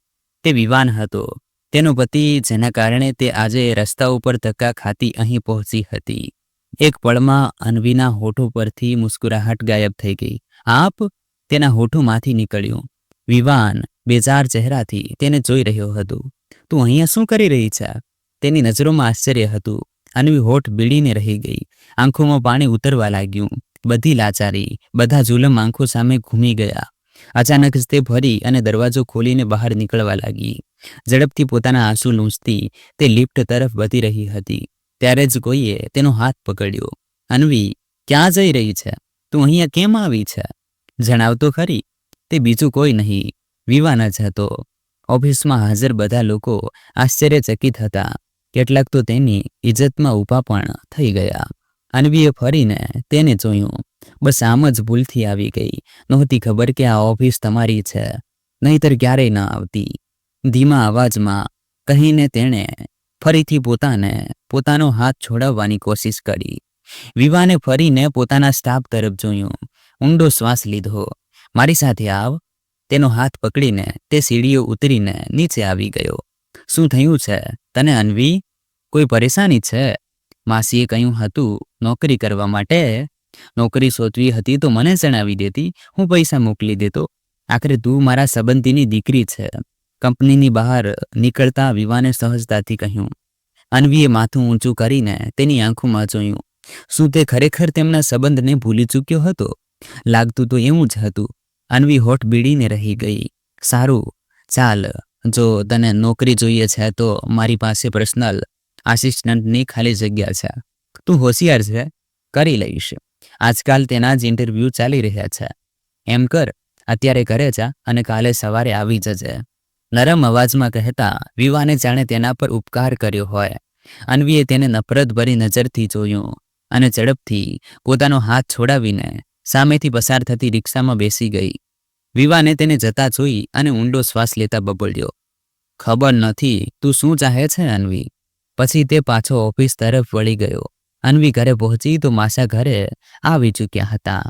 તે વિવાન હતો, તેનો પતિ, જેના કારણે તે આજે રસ્તા ઉપર ધક્કા ખાતી અહીં પહોંચી હતી. એક પળમાં અન્વીના હોઠો પરથી મુસ્કુરાહટ ગાયબ થઈ ગઈ. આપ? તેના હોઠોમાંથી નીકળ્યું. વિવાન બેજાર ચહેરાથી તેને જોઈ રહ્યો હતો. તું અહીંયા શું કરી રહી છે? તેની નજરોમાં આશ્ચર્ય હતું. અન્વી હોઠ બીડીને રહી ગઈ. આંખોમાં પાણી ઉતરવા લાગ્યું. બધી લાચારી, બધા જુલમ આંખો સામે ઘૂમી ગયા. અચાનક જ તે ફરી અને દરવાજો ખોલીને બહાર નીકળવા લાગી. ઝડપથી પોતાના આંસુ લૂંછતી તે લિફ્ટ તરફ વધી રહી હતી. ત્યારે જ કોઈએ તેનો હાથ પકડ્યો. અન્વી, ક્યાં જઈ રહી છે? તું અહીંયા કેમ આવી છે? જણાવતો ખરી. તે બીજું કોઈ નહીં, વિવાન જ હતો. ઓફિસમાં હાજર બધા લોકો આશ્ચર્યચકિત હતા. કેટલાક તો તેની ઇજ્જતમાં ઊભા પણ થઈ ગયા. અન્વીએ ફરીને તેને જોયું. બસ આમ જ ભૂલથી આવી ગઈ. નહોતી ખબર કે આ ઓફિસ તમારી છે, નહીંતર ક્યારેય ન આવતી. ધીમા અવાજમાં કહીને તેણે ફરીથી પોતાનો હાથ છોડાવવાની કોશિશ કરી. વિવાને ફરીને પોતાના સ્ટાફ તરફ જોયું. ઊંડો શ્વાસ લીધો. મારી સાથે આવ. તેનો હાથ પકડીને તે સીડીઓ ઉતરીને નીચે આવી ગયો. શું થયું છે તને અન્વી? કોઈ પરેશાની છે? માસીએ કહ્યું હતું નોકરી કરવા માટે. નોકરી શોધવી હતી તો મને જણાવી દેતી, હું પૈસા મોકલી દેતો. આખરે તું મારા સંબંધીની દીકરી છે. કંપનીની બહાર નીકળતા વિવાને સહજતાથી કહ્યું. અન્વીએ માથું ઊંચું કરીને તેની આંખોમાં જોયું. શું તે ખરેખર તેમના સંબંધને ભૂલી ચૂક્યો હતો? લાગતું તો એવું જ હતું. અન્વી હોઠ બીડીને રહી ગઈ. સારું, ચાલ, જો તને નોકરી જોઈએ છે તો મારી પાસે પર્સનલ આસિસ્ટન્ટની ખાલી જગ્યા છે. તું હોશિયાર છે, કરી લઈશ. આજકાલ તેના જ ઇન્ટરવ્યૂ ચાલી રહ્યા છે. એમ કર, અત્યારે ઘરે જા અને કાલે સવારે આવી જજે. નરમ અવાજમાં કહેતા વિવાને જાણે તેના પર ઉપકાર કર્યો હોય. અન્વીએ તેને નફરતભરી નજરથી જોયું અને ઝડપથી પોતાનો હાથ છોડાવીને સામેથી પસાર થતી રિક્ષામાં બેસી ગઈ. વિવાને તેને જતા જોઈ અને ઊંડો શ્વાસ લેતા બબડ્યો. ખબર નથી તું શું ચાહે છે અન્વી? પછી તે પાછો ઓફિસ તરફ વળી ગયો. અન્વી ઘરે પહોંચી તો માસા ઘરે આવી ચૂક્યા હતા.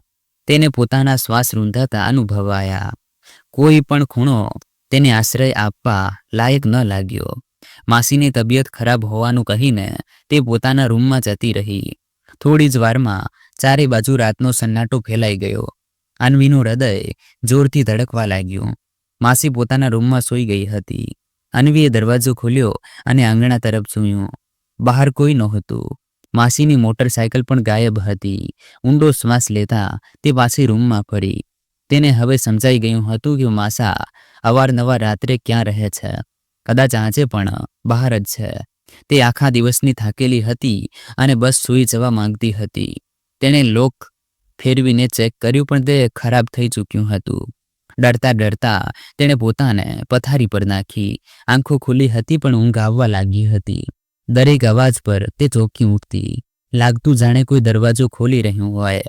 તેને પોતાના શ્વાસ રૂંધાતા અનુભવાયા. કોઈ પણ ખૂણો તેને આશ્રય આપવા લાયક ન લાગ્યો. માસીની તબિયત ખરાબ હોવાનું કહીને તે પોતાના રૂમમાં જતી રહી. થોડી જ વારમાં ચારે બાજુ રાતનો સન્નાટો ફેલાઈ ગયો. અન્વીનું હૃદય જોરથી ધડકવા લાગ્યું. માસી પોતાના રૂમમાં સૂઈ ગઈ હતી. અન્વીએ દરવાજો ખોલ્યો અને આંગણા તરફ જોયું. બહાર કોઈ નહોતું. માસીની મોટરસાયકલ પણ ગાયબ હતી. ઊંડો શ્વાસ લેતા તે પાછી રૂમમાં ફરી. તેને હવે સમજાઈ ગયું હતું કે માસા અવારનવાર રાત્રે ક્યાં રહે છે. કદાચ આજે પણ બહાર જ છે. તે આખા દિવસની થાકેલી હતી અને બસ સૂઈ જવા માંગતી હતી. તેણે લોક ફેરવીને ચેક કર્યું પણ તે ખરાબ થઈ ચૂક્યું હતું. ડરતા ડરતા તેણે પોતાને પથારી પર નાખી. આંખો ખુલ્લી હતી પણ ઊંઘ આવવા લાગી હતી. દરેક અવાજ પર તે ચોંકી ઉઠતી. લાગતું જાણે કોઈ દરવાજો ખોલી રહ્યું હોય,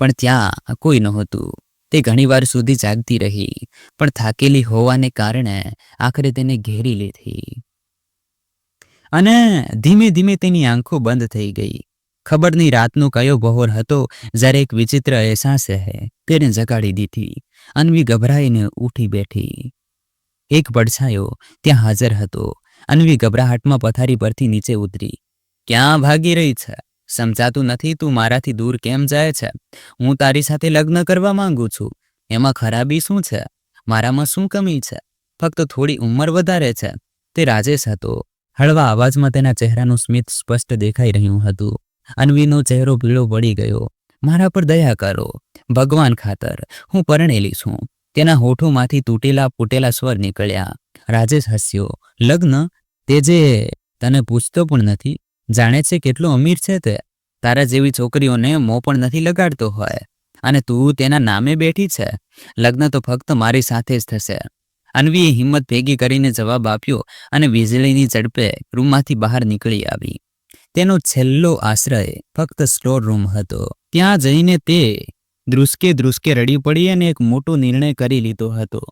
પણ ત્યાં કોઈ નહોતું. તે ઘણીવાર સુધી જાગતી રહી, પણ થાકેલી હોવાને કારણે આખરે તેને ઘેરી લીધી અને ધીમે ધીમે તેની આંખો બંધ થઈ ગઈ. ખબર નહીં રાતનો કયો બહોર હતો જ્યારે એક વિચિત્ર અહેસાસે તેને જગાડી દીધી. અન્વી ગભરાઈને ઉઠી બેઠી. એક પડછાયો ત્યાં હાજર હતો. અન્વી ગભરાહટમાં પથારી પરથી નીચે ઉતરી. ક્યાં ભાગી રહી છે? સમજાતું નથી તું મારાથી દૂર કેમ જાય છે? હું તારી સાથે લગ્ન કરવા માંગુ છું. એમાં ખરાબી શું છે? મારામાં શું કમી છે? ફક્ત થોડી ઉંમર વધારે છે. તે રાજેશ હતો. હળવા અવાજમાં તેના ચહેરાનું સ્મિત સ્પષ્ટ દેખાઈ રહ્યું હતું. અન્વીનો ચહેરો પીળો પડી ગયો. મારા પર દયા કરો, ભગવાન ખાતર, હું પરણેલી છું. તેના હોઠોમાંથી તૂટેલા ફૂટેલા સ્વર નીકળ્યા. રાજેશ હસ્યો. લગ્ન? તે જે તને પૂછતો પણ નથી. જાણે છે કેટલો અમીર છે તે. તારા જેવી છોકરીઓને મોં પણ નથી લગાડતો હોય અને તું તેના નામે બેઠી છે. લગ્ન તો ફક્ત મારી સાથે જ થશે. અન્વીએ હિંમત ભેગી કરીને જવાબ આપ્યો અને વીજળીની ઝડપે રૂમમાંથી બહાર નીકળી આવી. તેનો છેલ્લો આશ્રય ફક્ત સ્ટોર રૂમ હતો. ત્યાં જઈને તે ધ્રુસકે ધ્રુસકે રડી પડી અને એક મોટો નિર્ણય કરી લીધો હતો.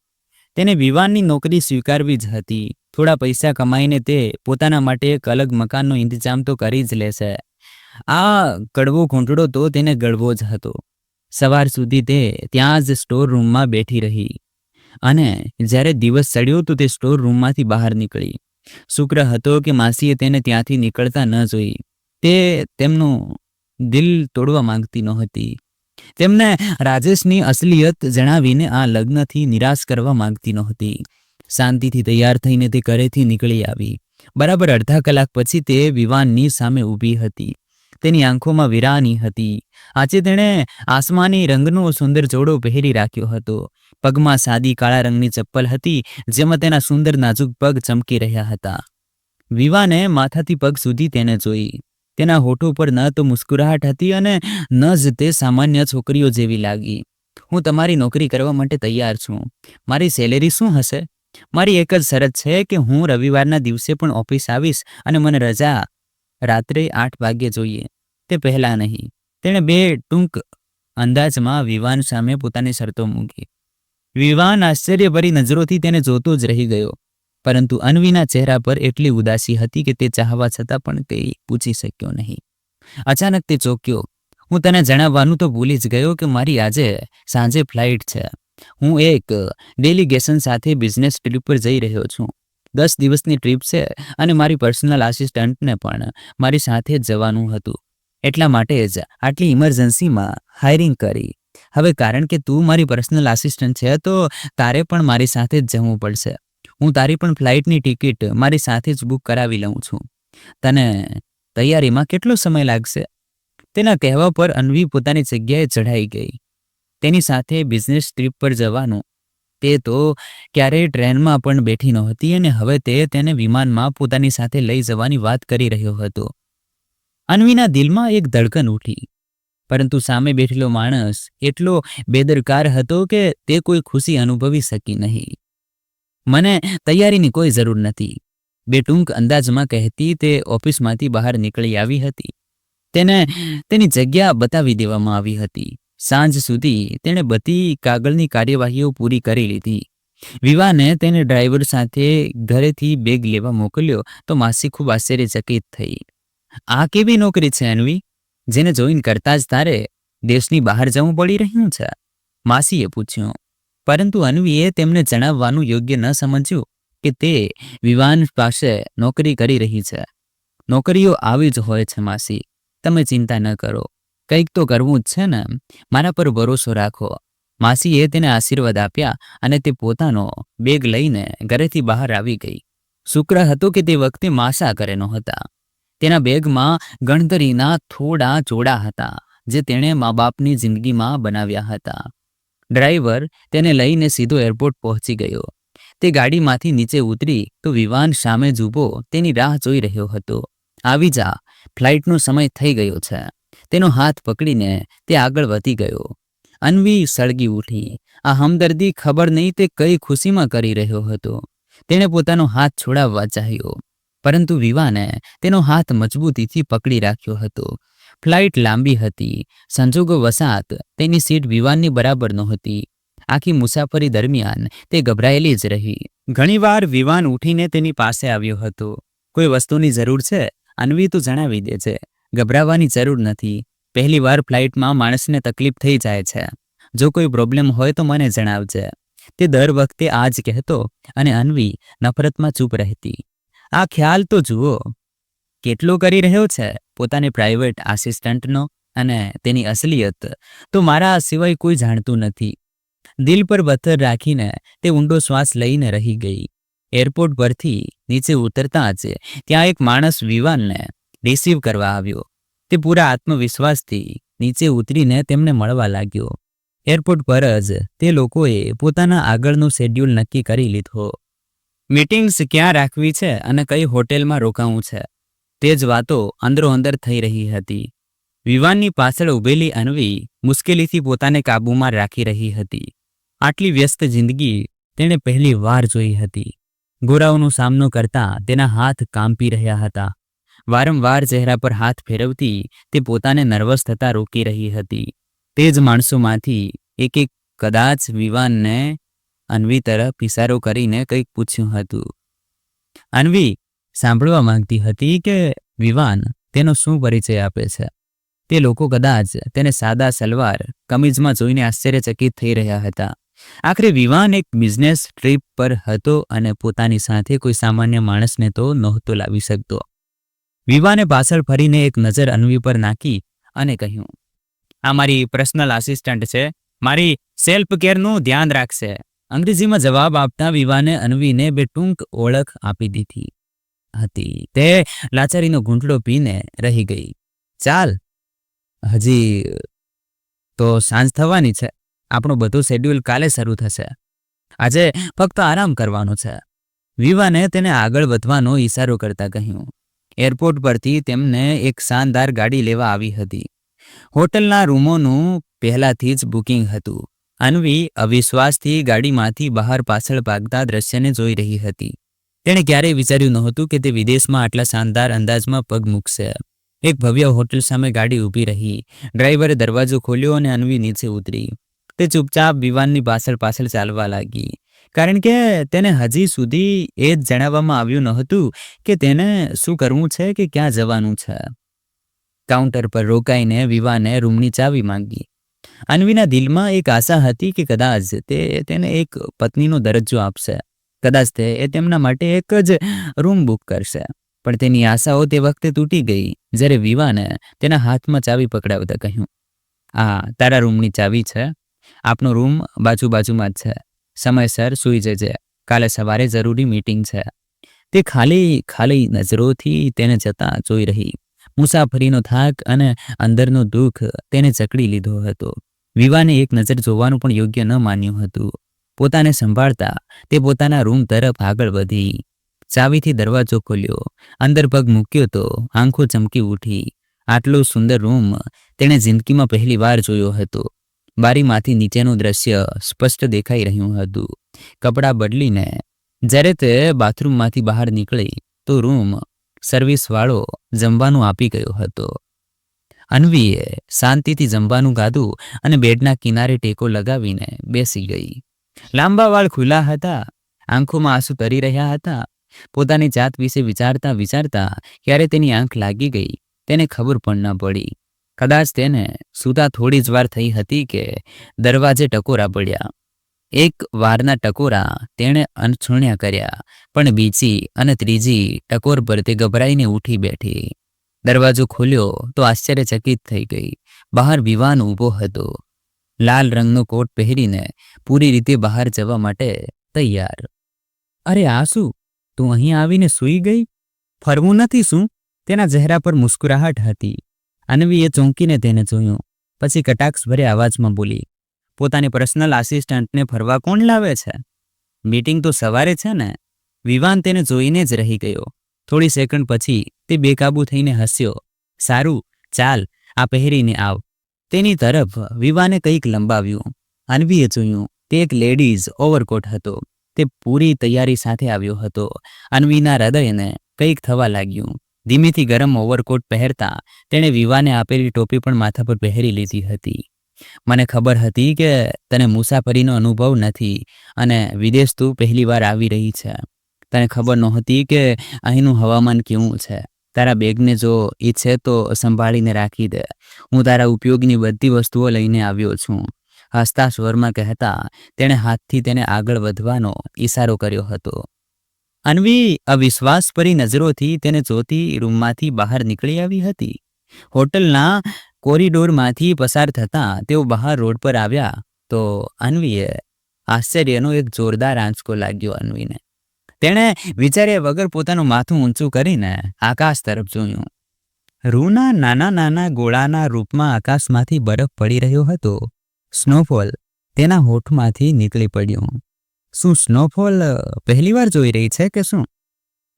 તેને વિવાનની નોકરી સ્વીકારવી જ હતી. થોડા પૈસા કમાઈને તે પોતાના માટે એક અલગ મકાનનો ઇંતજામ તો કરી જ લેશે. આ કડવો ઘૂંટડો તો તેને ગળવો જ હતો. સવાર સુધી તે ત્યાં જ સ્ટોર રૂમમાં બેઠી રહી અને જ્યારે દિવસ ચડ્યો તો તે સ્ટોર રૂમમાંથી બહાર નીકળી. શુક્ર હતો કે માસીએ તેને ત્યાંથી નીકળતા ન જોઈ. તે તેમનું દિલ તોડવા માંગતી નહોતી. તેમને રાજેશની અસલિયત જણાવીને આ લગ્નથી નિરાશ કરવા માંગતી નહોતી. શાંતિથી તૈયાર થઈને તે ઘરેથી નીકળી આવી. બરાબર અડધા કલાક પછી તે વિવાનની સામે ઊભી હતી. તેની આંખોમાં વિરાની હતી. આજે તેણે આસમાની રંગનો સુંદર જોડો પહેરી રાખ્યો હતો. પગમાં સાદી કાળા રંગની ચપ્પલ હતી જેમાં તેના સુંદર નાજુક પગ ચમકી રહ્યા હતા. વિવાને માથાથી પગ સુધી તેને જોઈ. તેના હોઠો પર ન તો મુસ્કુરાહટ હતી અને ન જ તે સામાન્ય છોકરીઓ જેવી લાગી. હું તમારી નોકરી કરવા માટે તૈયાર છું. મારી સેલેરી શું હશે? મારી એક જ શરત છે કે હું રવિવારના દિવસે પણ ઓફિસ આવીશ અને મને રજા રાત્રે 8 વાગ્યે જોઈએ, તે પહેલાં નહીં. તેણે બે ટૂંક અંદાજમાં વિવાન સામે પોતાની શરતો મૂકી. વિવાન આશ્ચર્યભરી નજરોથી તેને જોતો જ રહી ગયો, પરંતુ અન્વીના ચહેરા પર એટલી ઉદાસી હતી કે તે ચાહવા છતાં પણ કંઈ પૂછી શક્યો નહીં. અચાનક તે ચોંક્યો. હું તને જણાવવાનું તો ભૂલી જ ગયો કે મારી આજે સાંજે ફ્લાઇટ છે. હું એક ડેલિગેશન સાથે બિઝનેસ ટ્રીપ પર જઈ રહ્યો છું. 10 દિવસની ટ્રીપ છે અને મારી પર્સનલ આસિસ્ટન્ટને પણ મારી સાથે જ જવાનું હતું. એટલા માટે જ આટલી ઇમરજન્સીમાં હાયરિંગ કરી. હવે કારણ કે તું મારી પર્સનલ આસિસ્ટન્ટ છે તો તારે પણ મારી સાથે જ જવું પડશે. હું તારી પણ ફ્લાઇટની ટિકિટ મારી સાથે જ બુક કરાવી લઉં છું. તને તૈયારીમાં કેટલો સમય લાગશે? તેના કહેવા પર અન્વી પોતાની જગ્યાએ ચઢાઈ ગઈ. તેની સાથે બિઝનેસ ટ્રીપ પર જવાનું. તે તો ક્યારેય ટ્રેનમાં પણ બેઠી નહોતી અને હવે તે તેને વિમાનમાં પોતાની સાથે લઈ જવાની વાત કરી રહ્યો હતો. અન્વીના દિલમાં એક ધડકન ઉઠી, પરંતુ સામે બેઠેલો માણસ એટલો બેદરકાર હતો કે તે કોઈ ખુશી અનુભવી શકી નહીં. મને તૈયારીની કોઈ જરૂર નથી, બે ટૂંક અંદાજમાં કહેતી તે ઓફિસમાંથી બહાર નીકળી આવી હતી. તેને તેની જગ્યા બતાવી દેવામાં આવી હતી. સાંજ સુધી તેણે બધી કાગળની કાર્યવાહીઓ પૂરી કરી લીધી. વિવાને તેને ડ્રાઈવર સાથે ઘરેથી બેગ લેવા મોકલ્યો તો માસી ખૂબ આશ્ચર્યચકિત થઈ. આ કેવી નોકરી છે અન્વી, જેને જોઈન કરતા જ તારે દેશની બહાર જવું પડી રહ્યું છે? માસીએ પૂછ્યું. પરંતુ અન્વીએ તેમને જણાવવાનું યોગ્ય ન સમજ્યું કે તે વિવાન પાસે નોકરી કરી રહી છે. નોકરીઓ આવી જ હોય છે માસી, તમે ચિંતા ન કરો. કંઈક તો કરવું જ છે ને, મારા પર ભરોસો રાખો. માસીએ તેને આશીર્વાદ આપ્યા અને તે પોતાનો બેગ લઈને ઘરેથી બહાર આવી ગઈ. શુક્ર હતો કે તે વખતે માસા ઘરે નહોતા. તેના બેગમાં ગણતરીના થોડા જોડા હતા જે તેણે મા બાપની જિંદગીમાં બનાવ્યા હતા. ડ્રાઈવર તેને લઈને સીધો એરપોર્ટ પહોંચી ગયો. તે ગાડીમાંથી નીચે ઉતરી તો વિવાન સામે જ ઊભો તેની રાહ જોઈ રહ્યો હતો. આવી જા, ફ્લાઇટનો સમય થઈ ગયો છે. તેનો હાથ પકડીને તે આગળ વધી ગયો. અન્વી સળગી ઉઠી. આ હમદર્દી ખબર નહીં તે કઈ ખુશીમાં કરી રહ્યો હતો. તેણે પોતાનો હાથ છોડાવવા ચાહ્યો, પરંતુ વિવાને તેનો હાથ મજબૂતીથી પકડી રાખ્યો હતો. ફ્લાઇટ લાંબી હતી. સંજોગો વસાત તેની સીટ વિમાનની બરાબર નહોતી. આખી મુસાફરી દરમિયાન તે ગભરાયેલી જ રહી. ઘણીવાર વિવાન ઉઠીને તેની પાસે આવ્યો હતો. કોઈ વસ્તુની જરૂર છે? અન્વી, તું જણાવી દે છે. ગભરાવાની જરૂર નથી. પહેલી વાર ફ્લાઇટમાં માણસને તકલીફ થઈ જાય છે. જો કોઈ પ્રોબ્લેમ હોય તો મને જણાવજે. તે દર વખતે આ જ કહેતો અને અન્વી નફરતમાં ચૂપ રહેતી. આ ખ્યાલ તો જુઓ કેટલો કરી રહ્યો છે પોતાની પ્રાઇવેટ આસિસ્ટન્ટનો, અને તેની અસલિયત તો મારા સિવાય કોઈ જાણતું નથી. દિલ પર પથ્થર રાખીને તે ઊંડો શ્વાસ લઈને રહી ગઈ. એરપોર્ટ પરથી નીચે ઉતરતા જ ત્યાં એક માણસ વિવાનને રિસીવ કરવા આવ્યો. તે પૂરા આત્મવિશ્વાસથી નીચે ઉતરીને તેમને મળવા લાગ્યો. એરપોર્ટ પર જ તે લોકોએ પોતાના આગળનું શેડ્યુલ નક્કી કરી લીધો. મીટિંગ્સ ક્યાં રાખવી છે અને કઈ હોટેલમાં રોકાવું છે, તે જ વાતો અંદરો અંદર થઈ રહી હતી. વિવાનની પાછળ ઊભેલી અન્વી મુશ્કેલીથી પોતાને કાબૂમાં રાખી રહી હતી. આટલી વ્યસ્ત જિંદગી તેણે પહેલી વાર જોઈ હતી. ગોરાઓનો સામનો કરતા તેના હાથ કાંપી રહ્યા હતા. વારંવાર ચહેરા પર હાથ ફેરવતી તે પોતાને નર્વસ થતા રોકી રહી હતી. તે જ માણસોમાંથી એક કદાચ વિવાનને અન્વી તરફ ઇશારો કરીને કંઈક પૂછ્યું હતું. અન્વી સાંભળવા માંગતી હતી કે વિવાન તેનો શું પરિચય આપે છે. તે લોકો કદાચ તેને સાદા સલવાર કમીઝમાં જોઈને આશ્ચર્યચકિત થઈ રહ્યા હતા. આખરે વિવાન એક બિઝનેસ ટ્રીપ પર હતો અને પોતાની સાથે કોઈ સામાન્ય માણસને તો નહોતો લાવી શકતો. વિવાને પાછળ ફરીને એક નજર અન્વી પર નાખી અને કહ્યું, આ મારી પર્સનલ આસિસ્ટન્ટ છે, મારી સેલ્ફ કેરનું ધ્યાન રાખશે. અંગ્રેજીમાં જવાબ આપતા વિવાને અન્વીને બે ટૂંક ઓળખ આપી દીધી હતી. તે લાચારીનો ઘૂંટડો પીને રહી ગઈ. ચાલ, હજી તો સાંજ થવાની છે. આપણું બધું શેડ્યુલ કાલે શરૂ થશે. આજે ફક્ત આરામ કરવાનો છે. વિવાને તેને આગળ વધવાનો ઈશારો કરતા કહ્યું. એરપોર્ટ પરથી તેમને એક શાનદાર ગાડી લેવા આવી હતી. હોટલના રૂમોનું પહેલાથી જ બુકિંગ હતું. અન્વી અવિશ્વાસથી ગાડીમાંથી બહાર પાછળ ભાગતા દ્રશ્યને જોઈ રહી હતી. તેણે ક્યારેય વિચાર્યું નહોતું કે તે વિદેશમાં આટલા શાનદાર અંદાજમાં પગ મૂકશે. એક ભવ્ય હોટલ સામે ગાડી ઊભી રહી. ડ્રાઈવરે દરવાજો ખોલ્યો અને અન્વી નીચે ઉતરી. તે ચૂપચાપ વિવાનની પાછળ પાછળ ચાલવા લાગી, કારણ કે તેને હજી સુધી એ જ જણાવવામાં આવ્યું નહોતું કે તેને શું કરવું છે કે ક્યાં જવાનું છે. કાઉન્ટર પર રોકાઈને વિવાને રૂમની ચાવી માંગી. અન્વીના દિલમાં એક આશા હતી કે કદાચ તે તેને એક પત્નીનો દરજ્જો આપશે. કદાચ તે તેમના માટે એક જ રૂમ બુક કરશે. પણ તેની આશાઓ તે વખતે તૂટી ગઈ જ્યારે વિવાને તેના હાથમાં ચાવી પકડાવતા કહ્યું, આ તારા રૂમની ચાવી છે. આપનો રૂમ બાજુમાં જ છે. સમયસર સૂઈ જજે. કાલે સવારે જરૂરી મીટિંગ છે. તે ખાલી નજરોથી તેને જતા જોઈ રહી. મુસાફરીનો થાક અને અંદરનો દુઃખ તેને જકડી લીધો હતો. વિવાને એક નજર જોવાનું પણ યોગ્ય ન માન્યું હતું. પોતાને સંભાળતા તે પોતાના રૂમ તરફ આગળ વધી. ચાવીથી દરવાજો ખોલ્યો. અંદર પગ મૂક્યો તો આંખો ચમકી ઉઠી. આટલો સુંદર રૂમ તેણે જિંદગીમાં પહેલી વાર જોયો હતો. બારીમાંથી નીચેનું દ્રશ્ય સ્પષ્ટ દેખાઈ રહ્યું હતું. કપડાં બદલીને જ્યારે તે બાથરૂમમાંથી બહાર નીકળી તો રૂમ સર્વિસવાળો જમવાનું આપી ગયો હતો. અન્વીએ શાંતિથી જમવાનું ખાધું અને બેડના કિનારે ટેકો લગાવીને બેસી ગઈ. લાંબા વાળ ખુલ્લા હતા. આંખોમાં આંસુ તરી રહ્યા હતા. પોતાની જાત વિશે વિચારતા ક્યારે તેની આંખ લાગી ગઈ તેને ખબર પણ ન પડી. કદાચ તેને સૂતા થોડી જ વાર થઈ હતી કે દરવાજે ટકોરા પડ્યા. એક વારના ટકોરા તેણે અનછૂણ્યા કર્યા, પણ બીજી અને ત્રીજી ટકોર પર તે ગભરાઈને ઉઠી બેઠી. દરવાજો ખોલ્યો તો આશ્ચર્યચકિત થઈ ગઈ. બહાર વિવાન ઊભો હતો, લાલ રંગનો કોટ પહેરીને, પૂરી રીતે બહાર જવા માટે તૈયાર. અરે આ શું, તું અહીં આવીને સૂઈ ગઈ? ફરવું નથી શું? તેના ચહેરા પર મુસ્કુરાહટ હતી. અન્વીએ ચોંકીને તેને જોયું. પછી કટાક્ષભર્યા અવાજમાં બોલી, પોતાની પર્સનલ આસિસ્ટન્ટને ફરવા કોણ લાવે છે? મીટિંગ તો સવારે છે ને. વિવાન તેને જોઈને જ રહી ગયો. થોડી સેકન્ડ પછી તે બેકાબૂ થઈને હસ્યો. સારું, ચાલ આ પહેરીને આવ. તેની તરફ વિવાને કંઈક લંબાવ્યું. અન્વીએ જોયું તે એક લેડીઝ ઓવરકોટ હતો. તે પૂરી તૈયારી સાથે આવ્યો હતો. અન્વીના હૃદયને કંઈક થવા લાગ્યું. ધીમેથી ગરમ ઓવરકોટ પહેરતા તેણે વિવાને આપેલી ટોપી પણ માથા પર પહેરી લીધી હતી. મને ખબર હતી કે તને મુસાફરીનો અનુભવ નથી અને વિદેશ તું પહેલીવાર આવી રહી છે. તને ખબર નહોતી કે અહીંનું હવામાન કેવું છે. તારા બેગને જો ઈચ્છે તો સંભાળીને રાખી દે. હું તારા ઉપયોગની બધી વસ્તુઓ લઈને આવ્યો છું. હસતા સ્વરમાં કહેતા તેણે હાથથી તેને આગળ વધવાનો ઈશારો કર્યો હતો. અન્વી અવિશ્વાસભરી નજરોથી તેને જોતી રૂમમાંથી બહાર નીકળી આવી હતી. હોટલના કોરિડોરમાંથી પસાર થતાં તેઓ બહાર રોડ પર આવ્યા તો અન્વીએ આશ્ચર્યનો એક જોરદાર આંચકો લાગ્યો અન્વીને. તેણે વિચાર્યા વગર પોતાનું માથું ઊંચું કરીને આકાશ તરફ જોયું. રૂના નાના નાના ગોળાના રૂપમાં આકાશમાંથી બરફ પડી રહ્યો હતો. સ્નોફોલ તેના હોઠમાંથી નીકળી પડ્યો. શું સ્નોફોલ પહેલીવાર જોઈ રહી છે કે શું?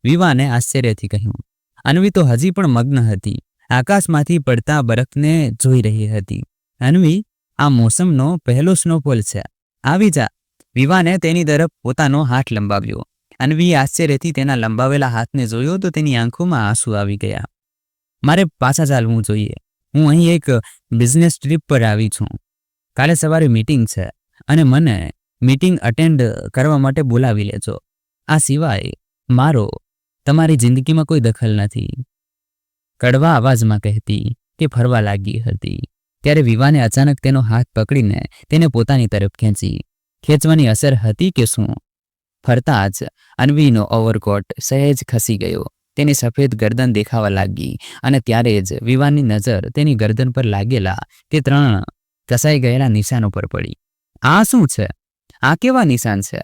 વિવાને આશ્ચર્યથી કહ્યું. અન્વી તો હજી પણ મગ્ન હતી. આકાશમાંથી પડતા બરફને જોઈ રહી હતી. અન્વી, આ મોસમનો પહેલો સ્નોફોલ છે. આવી જા. વિવાને તેની તરફ પોતાનો હાથ લંબાવ્યો. અન્વીએ આશ્ચર્યથી તેના લંબાવેલા હાથને જોયો તો તેની આંખોમાં આંસુ આવી ગયા. મારે પાછા ચાલવું જોઈએ. હું અહીં એક બિઝનેસ ટ્રીપ પર આવી છું. કાલે સવારે મીટિંગ છે અને મને મીટિંગ અટેન્ડ કરવા માટે બોલાવી લેજો. આ સિવાય મારો તમારી જિંદગીમાં કોઈ દખલ નથી. કડવા અવાજમાં કહેતી તે ફરવા લાગી હતી. ત્યારે વિવાને અચાનક તેનો હાથ પકડીને તેને પોતાની તરફ ખેંચવાની અસર હતી કે શું? ફરતા જ અન્વીનો ઓવરકોટ સહેજ ખસી ગયો. તેની સફેદ ગરદન દેખાવા લાગી અને ત્યારે જ વિવાનની નજર તેની ગરદન પર લાગેલા તે 3 કસાઈ ગયેલા નિશાનો પર પડી. આ શું છે? આ કેવા નિશાન છે?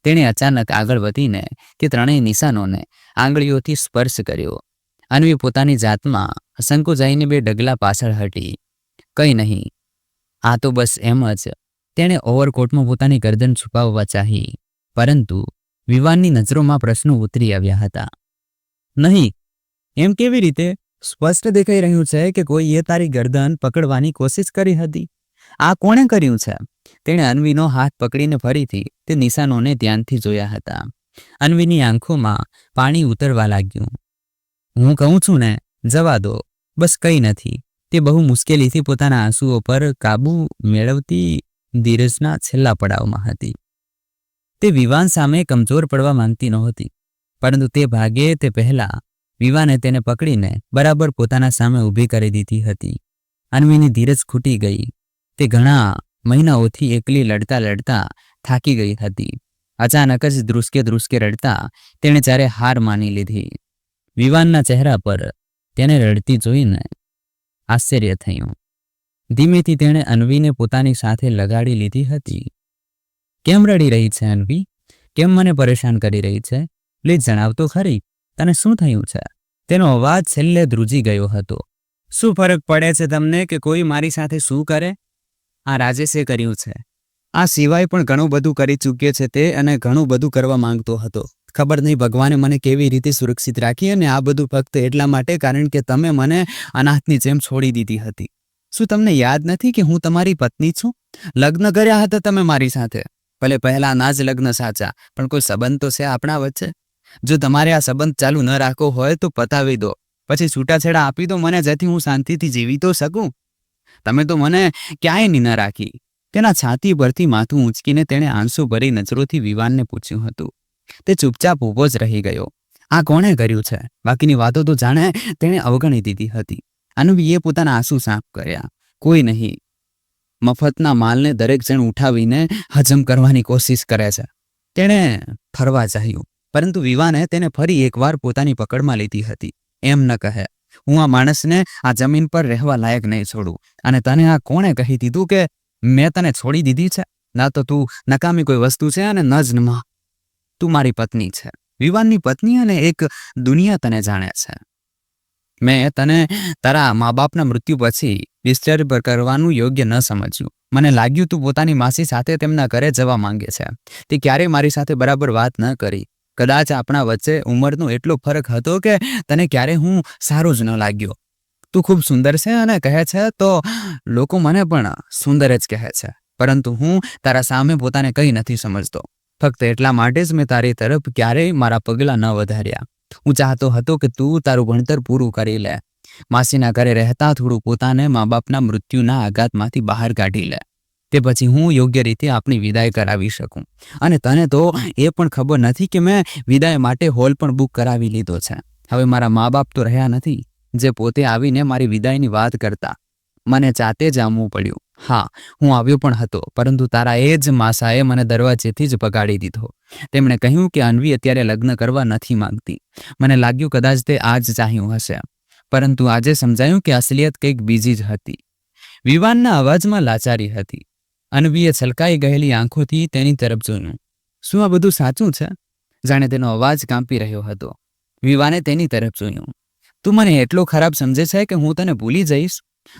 તેણે અચાનક આગળ વધીને તે 3 નિશાનોને આંગળીઓથી સ્પર્શ કર્યો. અન્વી પોતાની જાતમાં સંકોચાઈને 2 ડગલા પાછળ હટી. કંઈ નહીં, આ તો બસ એમ જ. તેણે ઓવરકોટમાં પોતાની ગરદન છુપાવવા ચાહી, પરંતુ વિવાનની નજરોમાં પ્રશ્નો ઉતરી આવ્યા હતા. નહીં, એમ કેવી રીતે? સ્પષ્ટ દેખાઈ રહ્યું છે કે કોઈએ તારી ગરદન પકડવાની કોશિશ કરી હતી. આ કોણે કર્યું છે? તેણે અન્વીનો હાથ પકડીને ફરીથી તે નિશાનોને ધ્યાનથી જોયા હતા. અન્વીની આંખોમાં પાણી ઉતરવા લાગ્યું. હું કહું છું ને, જવા દો, બસ કંઈ નથી. તે બહુ મુશ્કેલીથી પોતાના આંસુઓ પર કાબૂ મેળવતી ધીરજના છેલ્લા પડાવમાં હતી. તે વિવાન સામે કમજોર પડવા માંગતી નહોતી, પરંતુ તે ભાગે તે પહેલા વિવાને તેને પકડીને બરાબર પોતાના સામે ઊભી કરી દીધી હતી. અન્વીની ધીરજ ખૂટી ગઈ. તે ઘણા મહિનાઓથી એકલી લડતા થાકી ગઈ હતી. અચાનક જ ધ્રુસકે રડતા તેણે જ્યારે હાર માની લીધી. વિવાનના ચહેરા પર તેને રડતી જોઈને આશ્ચર્ય થયું. ધીમેથી તેણે અન્વીને પોતાની સાથે લગાડી લીધી હતી. કેમ રડી રહી છે અન્વી? કેમ મને પરેશાન કરી રહી છે? પ્લીઝ જણાવ તો ખરી, તને શું થયું છે? તેનો અવાજ છેલ્લે ધ્રુજી ગયો હતો. શું ફરક પડે છે તમને કે કોઈ મારી સાથે શું કરે? આ રાજેશે કર્યું છે. આ સિવાય પણ ઘણું બધું કરી ચૂક્યો છે તે, અને ઘણું બધું કરવા માંગતો હતો. ખબર નહીં ભગવાને મને કેવી રીતે સુરક્ષિત રાખી, અને આ બધું ફક્ત એટલા માટે કારણ કે તમે મને અનાથની જેમ છોડી દીધી હતી. શું તમને યાદ નથી કે હું તમારી પત્ની છું? લગ્ન કર્યા હતા તમે મારી સાથે. ભલે પહેલાના જ લગ્ન સાચા, પણ કોઈ સંબંધ તો છે આપણા વચ્ચે. જો તમારે આ સંબંધ ચાલુ ન રાખવો હોય તો પતાવી દો, પછી છૂટાછેડા આપી દો મને, જેથી હું શાંતિથી જીવી તો શકું. તમે તો મને ક્યાંય ન રાખી. તેના છાતી પરથી માથું ઊંચકીને તેણે આંસુ ભરી નજરોથી વિવાનને પૂછ્યું હતું. તે ચૂપચાપ ઊભો જ રહી ગયો. આ કોણે કર્યું છે? બાકીની વાતો તો જાણે તેણે અવગણી દીધી હતી. અન્વીએ પોતાના આંસુ સાફ કર્યા. કોઈ નહીં. મફતના માલને દરેક જણ ઉઠાવીને હજમ કરવાની કોશિશ કરે છે. તેણે ફરવા ચાહ્યું, પરંતુ વિવાને તેને ફરી એકવાર પોતાની પકડમાં લીધી હતી. એમ ન કહે, હું આ માણસને આ જમીન પર રહેવા લાયક નહીં છોડું. અને તને આ કોણે કહી દીધું કે મેં તને છોડી દીધી છે? ના તો તું નકામી કોઈ વસ્તુ છે, અને ન જ તું મારી પત્ની છે, વિવાનની પત્ની, અને એક દુનિયા તને જાણે છે. મેં તને તારા મા બાપના મૃત્યુ પછી ડિસ્ટર્બ કરવાનું યોગ્ય ન સમજ્યું. મને લાગ્યું તું પોતાની માસી સાથે તેમના ઘરે જવા માંગે છે. તે ક્યારેય મારી સાથે બરાબર વાત ન કરી. કદાચ આપણા વચ્ચે ઉંમરનો એટલો ફરક હતો કે તને ક્યારેય હું સારો જ ન લાગ્યો. તું ખૂબ સુંદર છે અને કહે છે તો લોકો મને પણ સુંદર જ કહે છે, પરંતુ હું તારા સામે પોતાને કંઈ નથી સમજતો. ફક્ત એટલા માટે જ મેં તારી તરફ ક્યારેય મારા પગલાં ન વધાર્યા. હું ચાહતો હતો કે તું તારું ભણતર પૂરું કરી લે, માસીના ઘરે રહેતા થોડું પોતાને મા બાપના મૃત્યુના આઘાતમાંથી બહાર કાઢી લે. તે પછી હું યોગ્ય રીતે આપણી વિદાય કરાવી શકું. અને તને તો એ પણ ખબર નથી કે મેં વિદાય માટે હોલ પણ બુક કરાવી લીધો છે. હવે મારા મા બાપ તો રહ્યા નથી જે પોતે આવીને મારી વિદાયની વાત કરતા. મને જાતે જ આવવું પડ્યું. હા, હું આવ્યો પણ હતો, પરંતુ તારા એ જ માસાએ મને દરવાજેથી જ ભગાડી દીધો. તેમણે કહ્યું કે અન્વી અત્યારે લગ્ન કરવા નથી માંગતી. મને લાગ્યું કદાચ તે આ જ ચાહ્યું હશે, પરંતુ આજે સમજાયું કે અસલિયત કંઈક બીજી જ હતી. વિવાનના અવાજમાં લાચારી હતી. અન્વીએ છલકાઈ ગયેલી આંખોથી તેની તરફ જોયું. શું આ બધું સાચું છે? જાણે તેનો અવાજ કાંપી રહ્યો હતો. વિવાને તેની તરફ જોયું. તું મને એટલો ખરાબ સમજે છે કે હું તને ભૂલી જઈશ?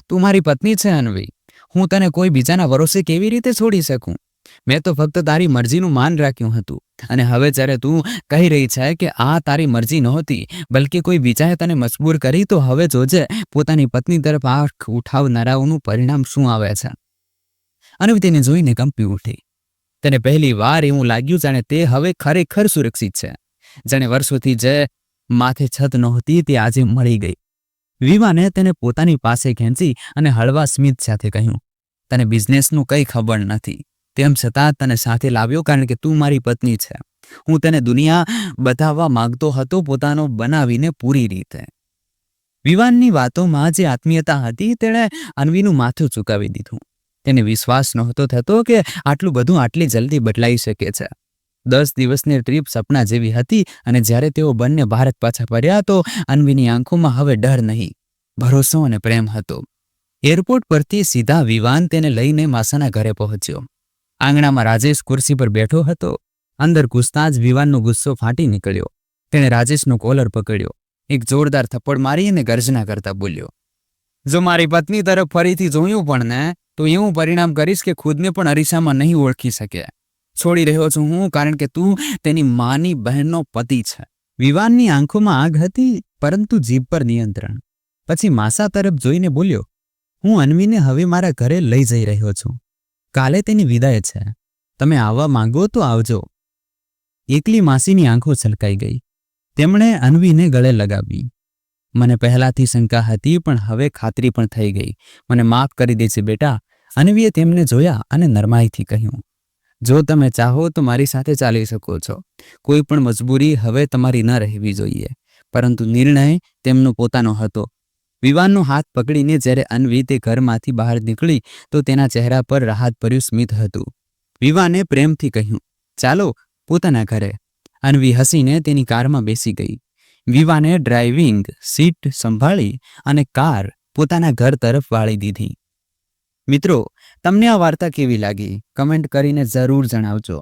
તું મારી પત્ની છે અન્વી. હું તને કોઈ બીજાના ભરોસે કેવી રીતે છોડી શકું? મેં તો ફક્ત તારી મરજીનું માન રાખ્યું હતું, અને હવે જ્યારે તું કહી રહી છે કે આ તારી મરજી નહોતી બલકે કોઈ બીજાએ તને મજબૂર કરી, તો હવે જોજે પોતાની પત્ની તરફ આંખ ઉઠાવનારાઓનું પરિણામ શું આવે છે. અન્વી તેને જોઈને કંપી ઉઠી. તેને પહેલી વાર એવું લાગ્યું જાણે તે હવે ખરેખર સુરક્ષિત છે. જાણે વર્ષોથી જે માથે છત નહોતી તે આજે મળી ગઈ. વિવાને તેને પોતાની પાસે ખેંચી અને હળવા સ્મિત સાથે કહ્યું, તને બિઝનેસનું કંઈ ખબર નથી, તેમ છતાં તને સાથે લાવ્યો કારણ કે તું મારી પત્ની છે. હું તને દુનિયા બતાવવા માંગતો હતો, પોતાનો બનાવીને પૂરી રીતે. વિવાનની વાતોમાં જે આત્મીયતા હતી તેણે અન્વીનું માથું ચૂકાવી દીધું. તેને વિશ્વાસ નહોતો થતો કે આટલું બધું આટલી જલ્દી બદલાઈ શકે છે. 10 દિવસની ટ્રીપ સપના જેવી હતી, અને જ્યારે તેઓ બંને ભારત પાછા ફર્યા તો અન્વીની આંખોમાં હવે ડર નહીં, ભરોસો અને પ્રેમ હતો. એરપોર્ટ પરથી સીધા વિવાન તેને લઈને માસાના ઘરે પહોંચ્યો. આંગણામાં રાજેશ ખુરશી પર બેઠો હતો. અંદર ઘૂસતા જ વિવાનનો ગુસ્સો ફાટી નીકળ્યો. તેણે રાજેશનો કોલર પકડ્યો, એક જોરદાર થપ્પડ મારી અને ગર્જના કરતા બોલ્યો, જો મારી પત્ની તરફ ફરીથી જોયું પણ ને તો એવું પરિણામ કરીશ કે ખુદને પણ અરીસામાં નહીં ઓળખી શકે. છોડી રહ્યો છું હું કારણ કે તું તેની માની બહેનનો પતિ છે. વિવાનની આંખોમાં આગ હતી, પરંતુ જીભ પર નિયંત્રણ. પછી માસા તરફ જોઈને બોલ્યો, હું અન્વીને હવે મારા ઘરે લઈ જઈ રહ્યો છું. કાલે તેની વિદાય છે. તમે આવવા માંગો તો આવજો. એકલી માસીની આંખો છલકાઈ ગઈ. તેમણે અન્વીને ગળે લગાવી. મને પહેલાથી શંકા હતી, પણ હવે ખાતરી પણ થઈ ગઈ. મને માફ કરી દેજે બેટા. અન્વીએ તેમને જોયા અને નરમાઈથી કહ્યું, જો તમે ચાહો તો મારી સાથે ચાલી શકો છો. કોઈ પણ મજબૂરી હવે તમારી ન રહેવી જોઈએ. પરંતુ નિર્ણય તેમનો પોતાનો હતો. વિવાનનો હાથ પકડીને જ્યારે અન્વી તે ઘરમાંથી બહાર નીકળી તો તેના ચહેરા પર રાહતભર્યું સ્મિત હતું. વિવાને પ્રેમથી કહ્યું, ચાલો પોતાના ઘરે. અન્વી હસીને તેની કારમાં બેસી ગઈ. વિવાને ડ્રાઇવિંગ સીટ સંભાળી અને કાર પોતાના ઘર તરફ વાળી દીધી. મિત્રો, તમને આ વાર્તા કેવી લાગી? કમેન્ટ કરીને જરૂર જણાવજો.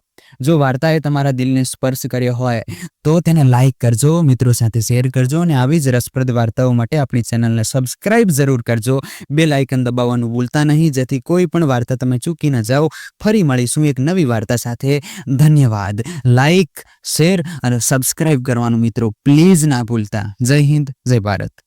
જો વાર્તાએ તમારા દિલને સ્પર્શ કર્યો હોય તો તેને લાઈક કરજો, મિત્રો સાથે શેર કરજો, અને આવી જ રસપ્રદ વાર્તાઓ માટે આપણી ચેનલને સબસ્ક્રાઇબ જરૂર કરજો. બેલ આઇકન દબાવવાનું ભૂલતા નહીં, જેથી કોઈ પણ વાર્તા તમે ચૂકી ન જાઓ. ફરી મળીશું એક નવી વાર્તા સાથે. ધન્યવાદ. લાઈક, શેર અને સબસ્ક્રાઇબ કરવાનું મિત્રો પ્લીઝ ના ભૂલતા. જય હિન્દ, જય ભારત.